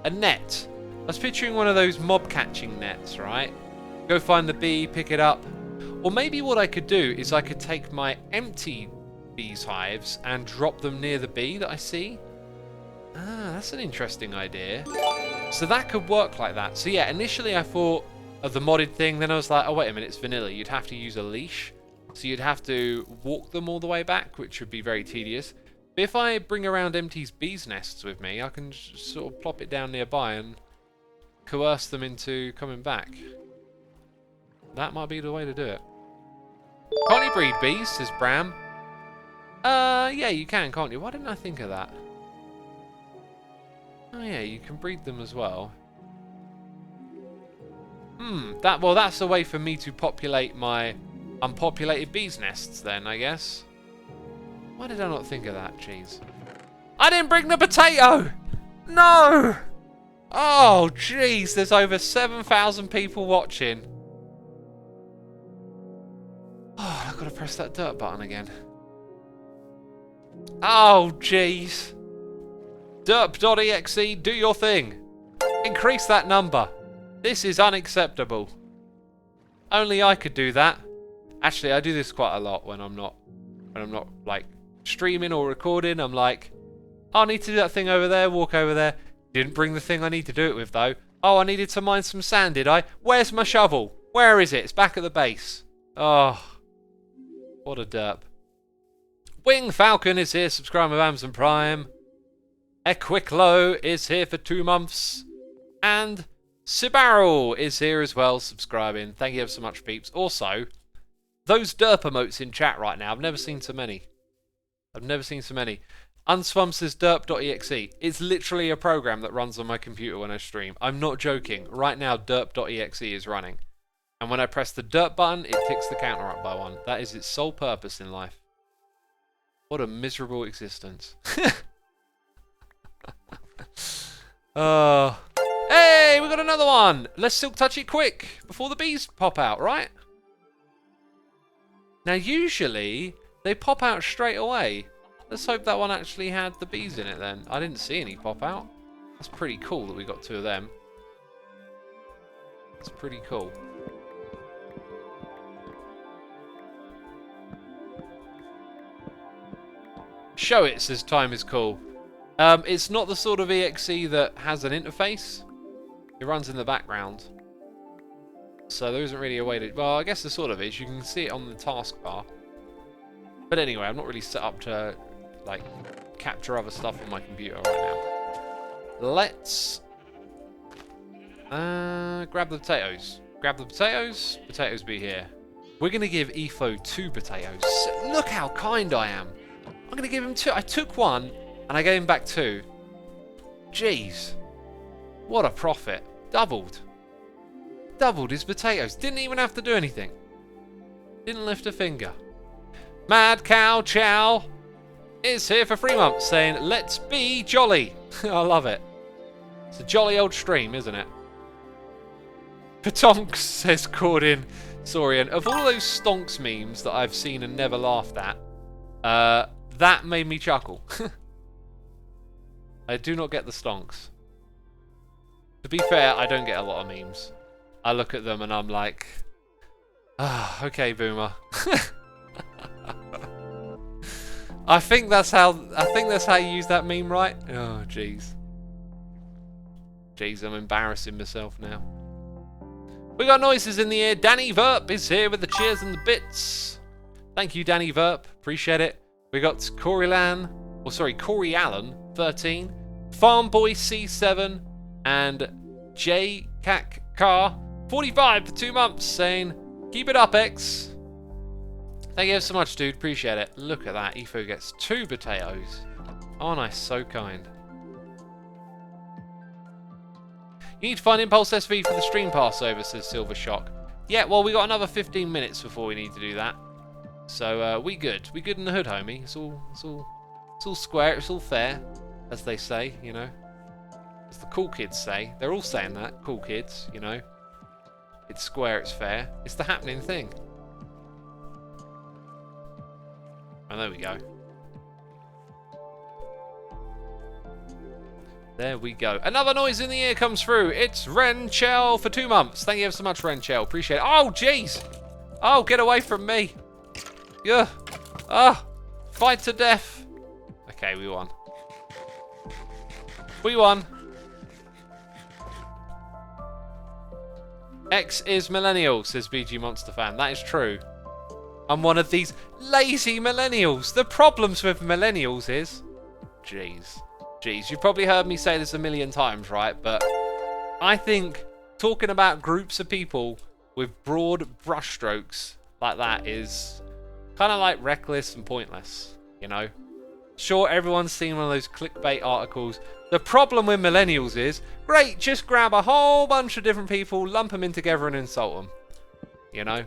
A net. I was picturing one of those mob catching nets, right? Go find the bee, pick it up. Or maybe what I could do is I could take my empty bees hives and drop them near the bee that I see. Ah, that's an interesting idea. So that could work like that. So yeah, initially I thought of the modded thing, then I was like, oh wait a minute, it's vanilla. You'd have to use a leash. So you'd have to walk them all the way back, which would be very tedious. But if I bring around empty bees nests with me, I can just sort of plop it down nearby and coerce them into coming back. That might be the way to do it. Can't you breed bees, says Bram. Yeah, you can, can't you? Why didn't I think of that? Oh yeah, you can breed them as well. Well, that's a way for me to populate my unpopulated bees nests then, I guess. Why did I not think of that? Jeez. I didn't bring the potato! No! Oh, jeez, there's over 7,000 people watching. Oh, I've got to press that dirt button again. Oh, jeez. Derp.exe, do your thing. Increase that number. This is unacceptable. Only I could do that. Actually, I do this quite a lot when I'm not like streaming or recording. I'm like, oh, I need to do that thing over there, walk over there. Didn't bring the thing I need to do it with though. Oh, I needed to mine some sand, did I? Where's my shovel? Where is it? It's back at the base. Oh, what a derp. Wing Falcon is here, subscribing with Amazon Prime. Equiclo is here for 2 months. And Subaru is here as well, subscribing. Thank you ever so much, peeps. Also, those derp emotes in chat right now, I've never seen so many. Unswum says derp.exe. It's literally a program that runs on my computer when I stream. I'm not joking. Right now, derp.exe is running. And when I press the derp button, it ticks the counter up by 1. That is its sole purpose in life. What a miserable existence. Hey, we got another one. Let's silk touch it quick before the bees pop out, right? Now, usually, they pop out straight away. Let's hope that one actually had the bees in it then. I didn't see any pop out. That's pretty cool that we got 2 of them. That's pretty cool. Show it, says time is cool. It's not the sort of EXE that has an interface. It runs in the background. So there isn't really a way to... Well, I guess there sort of is. You can see it on the taskbar. But anyway, I'm not really set up to, like, capture other stuff on my computer right now. Let's... grab the potatoes. Grab the potatoes. Potatoes be here. We're going to give Etho 2 potatoes. Look how kind I am. I'm going to give him 2. I took 1, and I gave him back 2. Jeez. What a profit. Doubled. Doubled his potatoes. Didn't even have to do anything. Didn't lift a finger. Mad Cow Chow is here for 3 months saying, let's be jolly. I love it. It's a jolly old stream, isn't it? Patonks, says Cordin Sorian. Of all those stonks memes that I've seen and never laughed at, that made me chuckle. I do not get the stonks. To be fair, I don't get a lot of memes. I look at them and I'm like, ah, okay, boomer. I think that's how you use that meme, right? Oh, jeez. Jeez, I'm embarrassing myself now. We got noises in the air. Danny Verp is here with the cheers and the bits. Thank you, Danny Verp. Appreciate it. We got Corey Allen, 13, Farm Boy C7, and J Cac Car 45 for 2 months, saying, keep it up, X. Thank you so much, dude. Appreciate it. Look at that. Etho gets 2 potatoes. Aren't I so kind? You need to find Impulse SV for the stream Passover, says Silver Shock. Yeah, well, we got another 15 minutes before we need to do that. So, we good. We good in the hood, homie. It's all square. It's all fair, as they say, you know. As the cool kids say. They're all saying that. Cool kids, you know. It's square, it's fair. It's the happening thing. And there we go. There we go. Another noise in the ear comes through. It's Ren Chell for 2 months. Thank you ever so much, Ren Chell. Appreciate it. Oh, jeez. Oh, get away from me. Yeah. Ah. Fight to death. Okay, we won. We won. X is millennial, says BG Monster Fan. That is true. I'm one of these lazy millennials. The problems with millennials is... Jeez. Jeez, you've probably heard me say this a million times, right? But I think talking about groups of people with broad brushstrokes like that is kind of like reckless and pointless, you know? Sure, everyone's seen one of those clickbait articles. The problem with millennials is, great, just grab a whole bunch of different people, lump them in together and insult them. You know?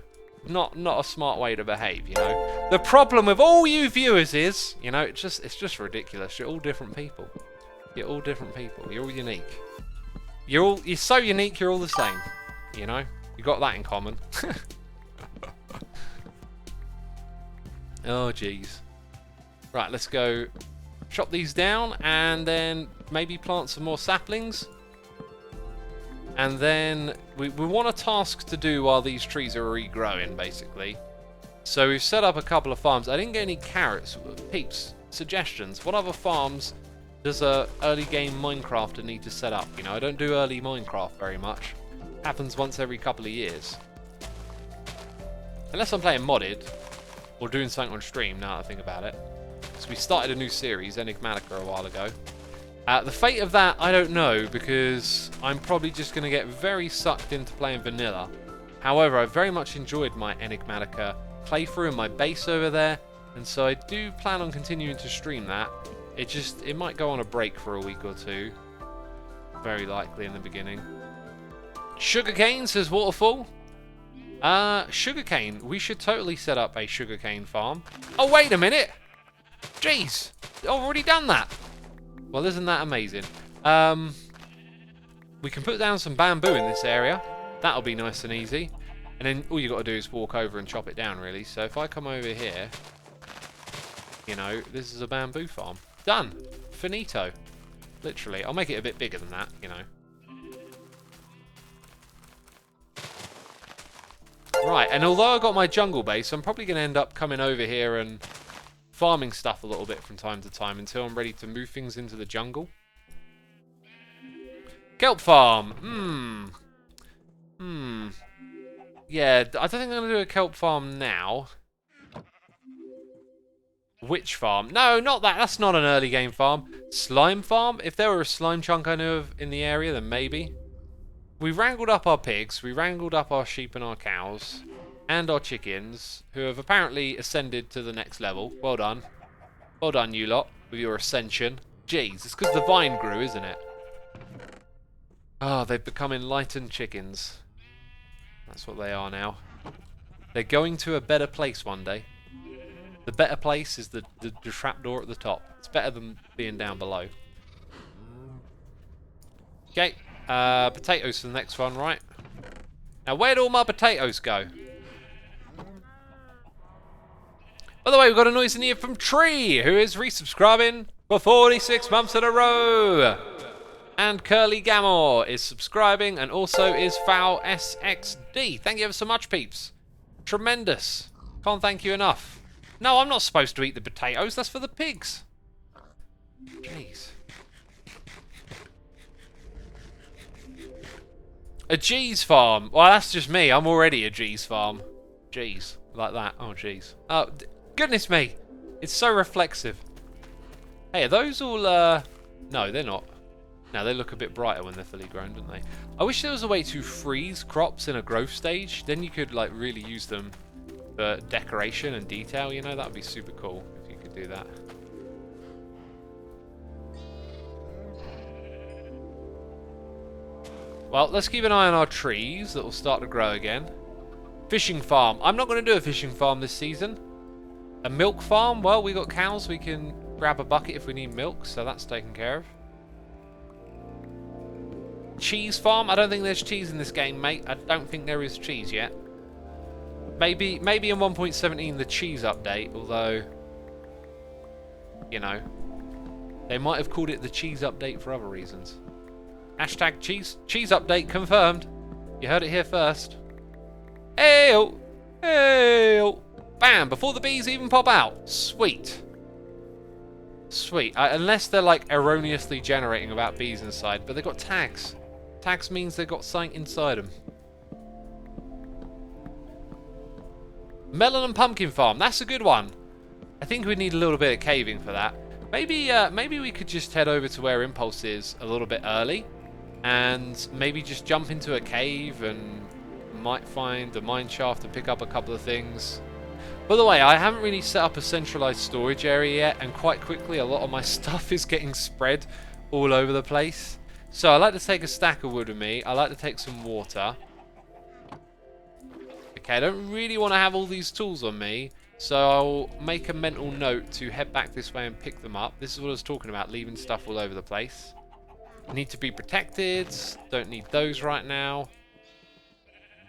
Not a smart way to behave, you know? The problem with all you viewers is, you know, it's just ridiculous. You're all different people. You're all different people. You're all unique. You're so unique, you're all the same. You know? You got that in common. Oh, jeez. Right, let's go chop these down and then maybe plant some more saplings. And then we want a task to do while these trees are regrowing, basically. So we've set up a couple of farms. I didn't get any carrots. Peeps, suggestions. What other farms does a early game Minecrafter need to set up? You know, I don't do early Minecraft very much. Happens once every couple of years. Unless I'm playing modded, or doing something on stream, now that I think about it. So we started a new series, Enigmatica, a while ago. The fate of that, I don't know, because I'm probably just going to get very sucked into playing vanilla. However, I very much enjoyed my Enigmatica playthrough and my base over there, and so I do plan on continuing to stream that. It might go on a break for a week or two. Very likely in the beginning. Sugarcane, says Waterfall. Sugarcane. We should totally set up a sugarcane farm. Oh, wait a minute! Jeez! I've already done that! Well, isn't that amazing? We can put down some bamboo in this area. That'll be nice and easy. And then all you got to do is walk over and chop it down, really. So if I come over here, you know, this is a bamboo farm. Done! Finito. Literally. I'll make it a bit bigger than that, you know. Right, and although I got my jungle base, I'm probably going to end up coming over here and farming stuff a little bit from time to time until I'm ready to move things into the jungle. Kelp Farm. Yeah, I don't think I'm going to do a kelp farm now. Witch farm. No, not that. That's not an early game farm. Slime farm? If there were a slime chunk I knew of in the area, then maybe. We wrangled up our pigs. We wrangled up our sheep and our cows. And our chickens, who have apparently ascended to the next level. Well done. Well done, you lot, with your ascension. Jeez, it's because the vine grew, isn't it? Oh, they've become enlightened chickens. That's what they are now. They're going to a better place one day. The better place is the trapdoor at the top. It's better than being down below. Okay, potatoes for the next one, right? Now, where'd all my potatoes go? By the way, we've got a noise in here from Tree, who is resubscribing for 46 months in a row. And Curly Gamor is subscribing, and also is Foul SXD. Thank you ever so much, peeps. Tremendous. Can't thank you enough. No, I'm not supposed to eat the potatoes. That's for the pigs. Jeez. A G's farm. Well, that's just me. I'm already a G's farm. G's. Like that. Oh, jeez. Oh, goodness me. It's so reflexive. Hey, are those all, No, they're not. No, they look a bit brighter when they're fully grown, don't they? I wish there was a way to freeze crops in a growth stage. Then you could, like, really use them for decoration and detail, you know? That would be super cool if you could do that. Well, let's keep an eye on our trees that will start to grow again. Fishing farm. I'm not going to do a fishing farm this season. A milk farm? Well, we got cows. We can grab a bucket if we need milk, so that's taken care of. Cheese farm? I don't think there's cheese in this game, mate. I don't think there is cheese yet. Maybe in 1.17 the cheese update, although, you know, they might have called it the cheese update for other reasons. Hashtag cheese update confirmed. You heard it here first. Hey-oh! Hey-oh! Bam! Before the bees even pop out. Sweet. Sweet. Unless they're like erroneously generating about bees inside, but they've got tags. Tags means they've got something inside them. Melon and pumpkin farm. That's a good one. I think we need a little bit of caving for that. Maybe we could just head over to where Impulse is a little bit early, and maybe just jump into a cave and might find a mine shaft and pick up a couple of things. By the way, I haven't really set up a centralized storage area yet, and quite quickly a lot of my stuff is getting spread all over the place. So I like to take a stack of wood with me. I like to take some water. Okay, I don't really want to have all these tools on me, so I'll make a mental note to head back this way and pick them up. This is what I was talking about, leaving stuff all over the place. Need to be protected. Don't need those right now.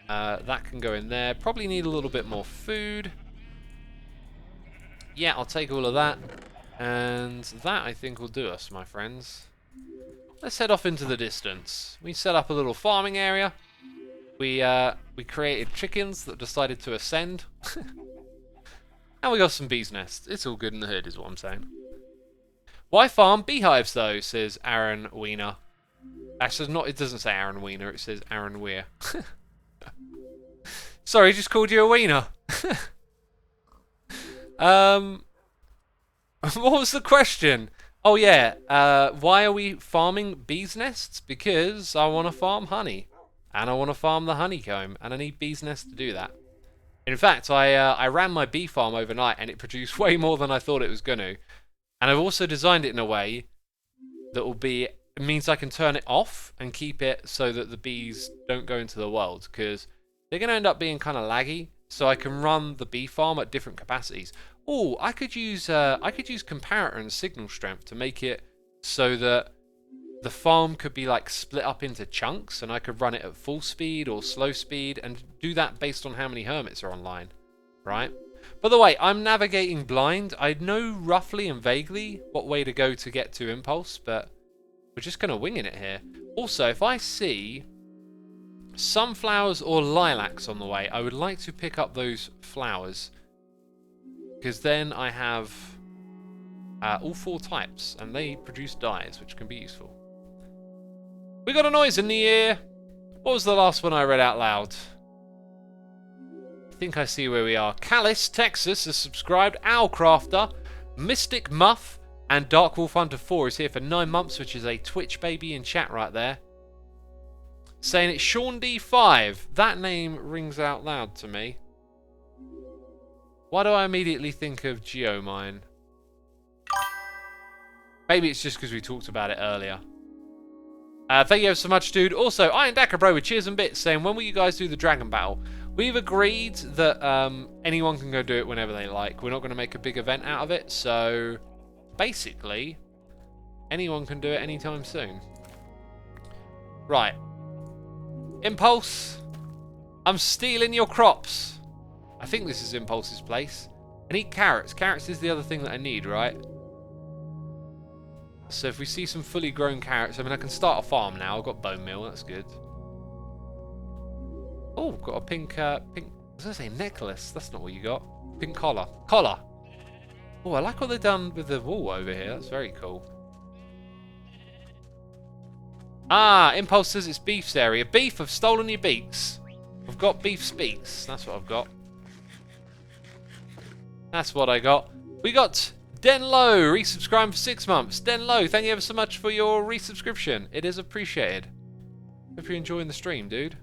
That can go in there. Probably need a little bit more food. Yeah, I'll take all of that. And that, I think, will do us, my friends. Let's head off into the distance. We set up a little farming area. We created chickens that decided to ascend. And we got some bees' nests. It's all good in the hood, is what I'm saying. Why farm beehives, though, says Aaron Wiener. Actually, not. It doesn't say Aaron Wiener. It says Aaron Weir. Sorry, just called you a wiener. What was the question? Oh, yeah. Why are we farming bees' nests? Because I want to farm honey. And I want to farm the honeycomb. And I need bees' nests to do that. In fact, I ran my bee farm overnight and it produced way more than I thought it was going to. And I've also designed it in a way that will be... It means I can turn it off and keep it so that the bees don't go into the world. Because they're going to end up being kind of laggy. So I can run the bee farm at different capacities. Oh, I could use comparator and signal strength to make it so that the farm could be like split up into chunks, and I could run it at full speed or slow speed, and do that based on how many hermits are online, right? By the way, I'm navigating blind. I know roughly and vaguely what way to go to get to Impulse, but we're just kind of winging it here. Also, if I see sunflowers or lilacs on the way, I would like to pick up those flowers, because then I have all 4 types, and they produce dyes, which can be useful. We got a noise in the ear. What was the last one I read out loud? I think I see where we are. Callis, Texas has subscribed. Owlcrafter, Mystic Muff, and Dark Wolf Hunter 4 is here for 9 months, which is a Twitch baby in chat right there. Saying it's Sean D5. That name rings out loud to me. Why do I immediately think of Geomine? Maybe it's just because we talked about it earlier. Thank you so much, dude. Also, Iron Daka Bro with cheers and bits saying, when will you guys do the dragon battle? We've agreed that anyone can go do it whenever they like. We're not going to make a big event out of it. So, basically, anyone can do it anytime soon. Right. Impulse, I'm stealing your crops. I think this is Impulse's place. I need carrots. Carrots is the other thing that I need, right? So if we see some fully grown carrots, I mean, I can start a farm now. I've got bone meal, that's good. Oh, got a pink, I was going to say necklace. That's not what you got. Pink collar. Collar! Oh, I like what they've done with the wall over here. That's very cool. Ah, Impulse says it's beef's area. Beef, I've stolen your beaks. I've got beef speaks. That's what I've got. That's what I got. We got Denlo resubscribing for 6 months. Denlo, thank you ever so much for your resubscription. It is appreciated. Hope you're enjoying the stream, dude.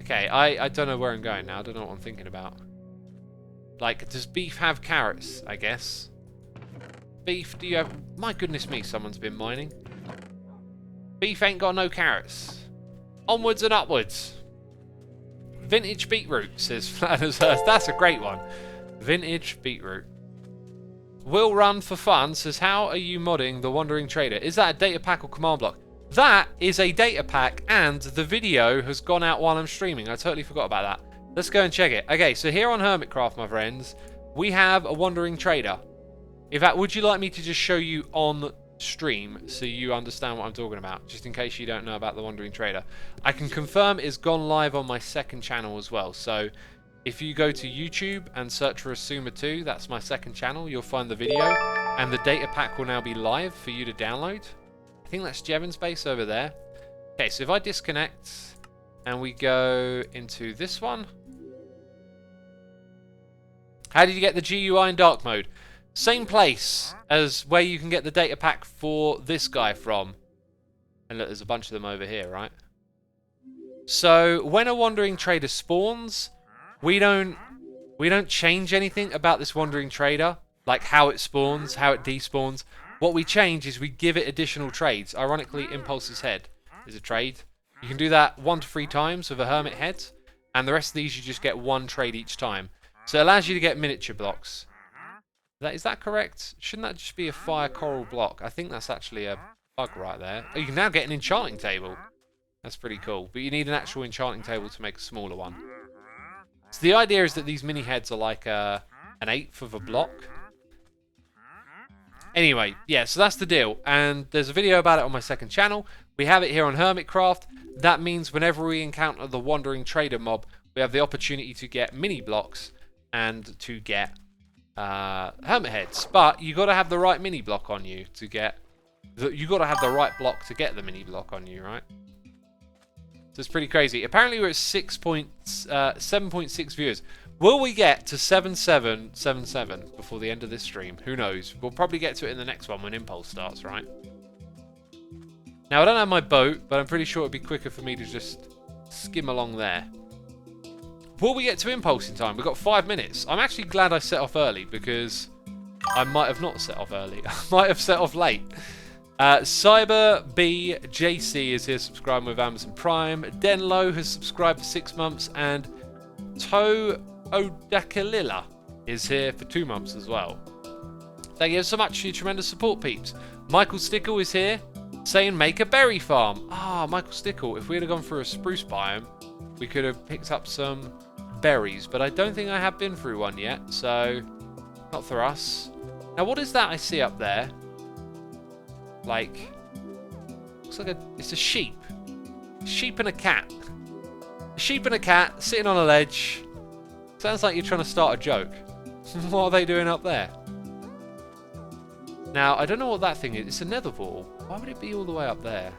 Okay, I don't know where I'm going now. I don't know what I'm thinking about. Like, does beef have carrots, I guess? Beef, do you have... My goodness me, someone's been mining. Beef ain't got no carrots. Onwards and upwards. Vintage beetroot, says Flanders Hurst. That's a great one. Vintage beetroot. Will Run for Fun says, how are you modding the Wandering Trader? Is that a data pack or command block? That is a data pack, and the video has gone out while I'm streaming. I totally forgot about that. Let's go and check it. Okay, so here on Hermitcraft, my friends, we have a Wandering Trader. In fact, would you like me to just show you on stream so you understand what I'm talking about, just in case you don't know about the Wandering Trader? I can confirm it's gone live on my second channel as well. So if you go to YouTube and search for Asuma2, that's my second channel, you'll find the video, and the data pack will now be live for you to download. I think that's Jevon's base over there. Okay, so if I disconnect and we go into this one. How did you get the GUI in dark mode? Same place as where you can get the data pack for this guy from. And look, there's a bunch of them over here, right? So when a Wandering Trader spawns, we don't change anything about this Wandering Trader, like how it spawns, how it despawns. What we change is we give it additional trades. Ironically, Impulse's head is a trade. You can do that 1 to 3 times with a Hermit head, and the rest of these you just get 1 trade each time. So it allows you to get miniature blocks. Is that correct? Shouldn't that just be a fire coral block? I think that's actually a bug right there. Oh, you can now get an enchanting table. That's pretty cool. But you need an actual enchanting table to make a smaller one. So the idea is that these mini heads are like an 1/8 of a block. Anyway, yeah, so that's the deal. And there's a video about it on my second channel. We have it here on Hermitcraft. That means whenever we encounter the Wandering Trader mob, we have the opportunity to get mini blocks. and to get hermit heads. But you got to have the right mini block on you to get. You got to have the right block to get the mini block on you, right? So it's pretty crazy. Apparently we're at 7.6 viewers. Will we get to 7777 before the end of this stream? Who knows? We'll probably get to it in the next one when Impulse starts, right? Now, I don't have my boat, but I'm pretty sure it'd be quicker for me to just skim along there. Will we get to Impulse in time? We've got 5 minutes. I'm actually glad I set off early because I might have not set off early. I might have set off late. Cyber B JC is here subscribing with Amazon Prime. Denlo has subscribed for 6 months, and To Odakalila is here for 2 months as well. Thank you so much for your tremendous support, peeps. Michael Stickle is here saying make a berry farm. Michael Stickle, if we had gone through a spruce biome, we could have picked up some berries, but I don't think I have been through one yet, so not for us. Now, what is that I see up there? Like, looks like it's a sheep. Sheep and a cat. A sheep and a cat sitting on a ledge. Sounds like you're trying to start a joke. What are they doing up there? Now, I don't know what that thing is. It's a nether ball. Why would it be all the way up there?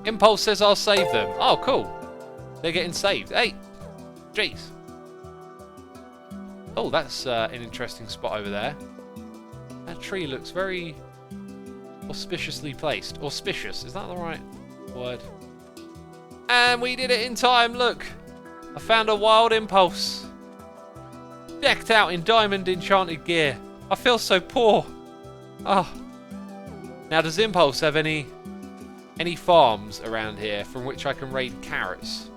Impulse says I'll save them. Oh, cool. They're getting saved. Hey, jeez. Oh, that's an interesting spot over there. That tree looks very auspiciously placed. Auspicious, is that the right word? And we did it in time, look. I found a wild Impulse. Decked out in diamond enchanted gear. I feel so poor. Oh. Now, does Impulse have any farms around here from which I can raid carrots?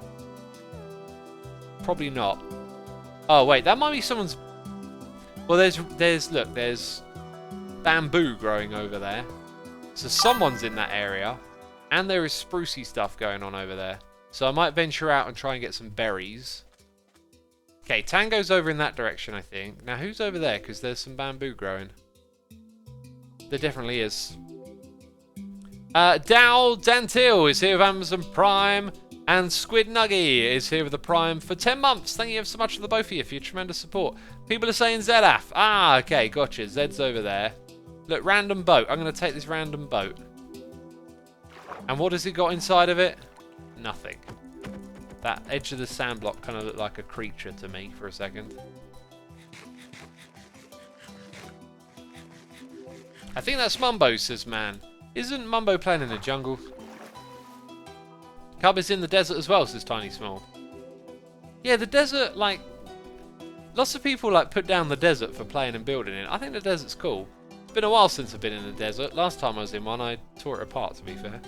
Probably not. Oh, wait, that might be someone's... Well, there's bamboo growing over there. So someone's in that area. And there is sprucey stuff going on over there. So I might venture out and try and get some berries. Okay, Tango's over in that direction, I think. Now, who's over there? Because there's some bamboo growing. There definitely is. Dow Dantil is here with Amazon Prime. And Squid Nuggy is here with the Prime for 10 months. Thank you so much to the both of you for your tremendous support. People are saying Zedaf. Okay, gotcha. Zed's over there. Look, random boat. I'm going to take this random boat. And what has it got inside of it? Nothing. That edge of the sand block kind of looked like a creature to me for a second. I think that's Mumbo, says man. Isn't Mumbo playing in the jungle? Cub is in the desert as well, says Tiny Small. Yeah, the desert, like... Lots of people, like, put down the desert for playing and building it. I think the desert's cool. It's been a while since I've been in the desert. Last time I was in one, I tore it apart, to be fair.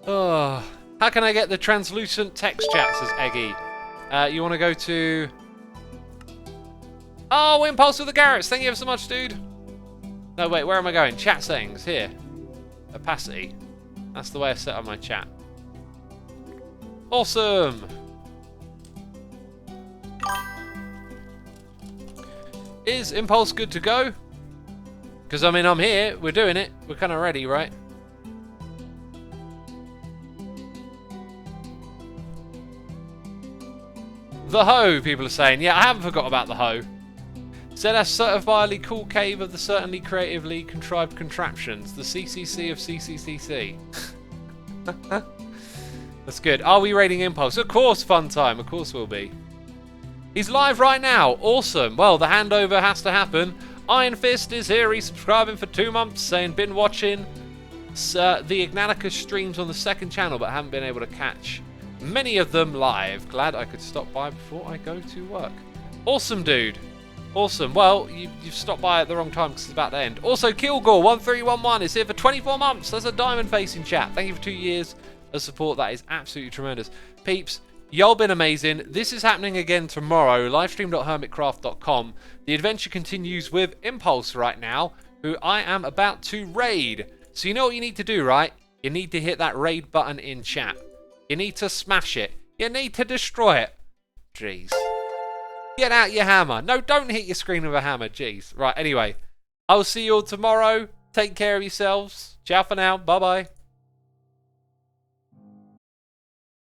Oh, how can I get the translucent text chat, says Eggy. You want to go to... Oh, Impulse with the Garrets. Thank you ever so much, dude. No, wait, where am I going? Chat settings, here. Opacity. That's the way I set up my chat. Awesome! Is Impulse good to go? Because, I mean, I'm here. We're doing it. We're kind of ready, right? The hoe, people are saying. Yeah, I haven't forgot about the hoe. Said a certifiably cool cave of the certainly creatively contrived contraptions. The CCC of CCCC. That's good. Are we raiding Impulse? Of course, fun time. Of course we'll be. He's live right now. Awesome. Well, the handover has to happen. Iron Fist is here. He's subscribing for 2 months, saying been watching the Ignatica streams on the second channel, but haven't been able to catch many of them live. Glad I could stop by before I go to work. Awesome, dude. Awesome. Well, you've stopped by at the wrong time because it's about to end. Also, Kilgore1311 is here for 24 months. That's a diamond face in chat. Thank you for 2 years of support. That is absolutely tremendous. Peeps, y'all been amazing. This is happening again tomorrow. Livestream.hermitcraft.com. The adventure continues with Impulse right now, who I am about to raid. So you know what you need to do, right? You need to hit that raid button in chat. You need to smash it. You need to destroy it. Jeez. Get out your hammer. No, don't hit your screen with a hammer. Jeez. Right, anyway. I will see you all tomorrow. Take care of yourselves. Ciao for now. Bye-bye.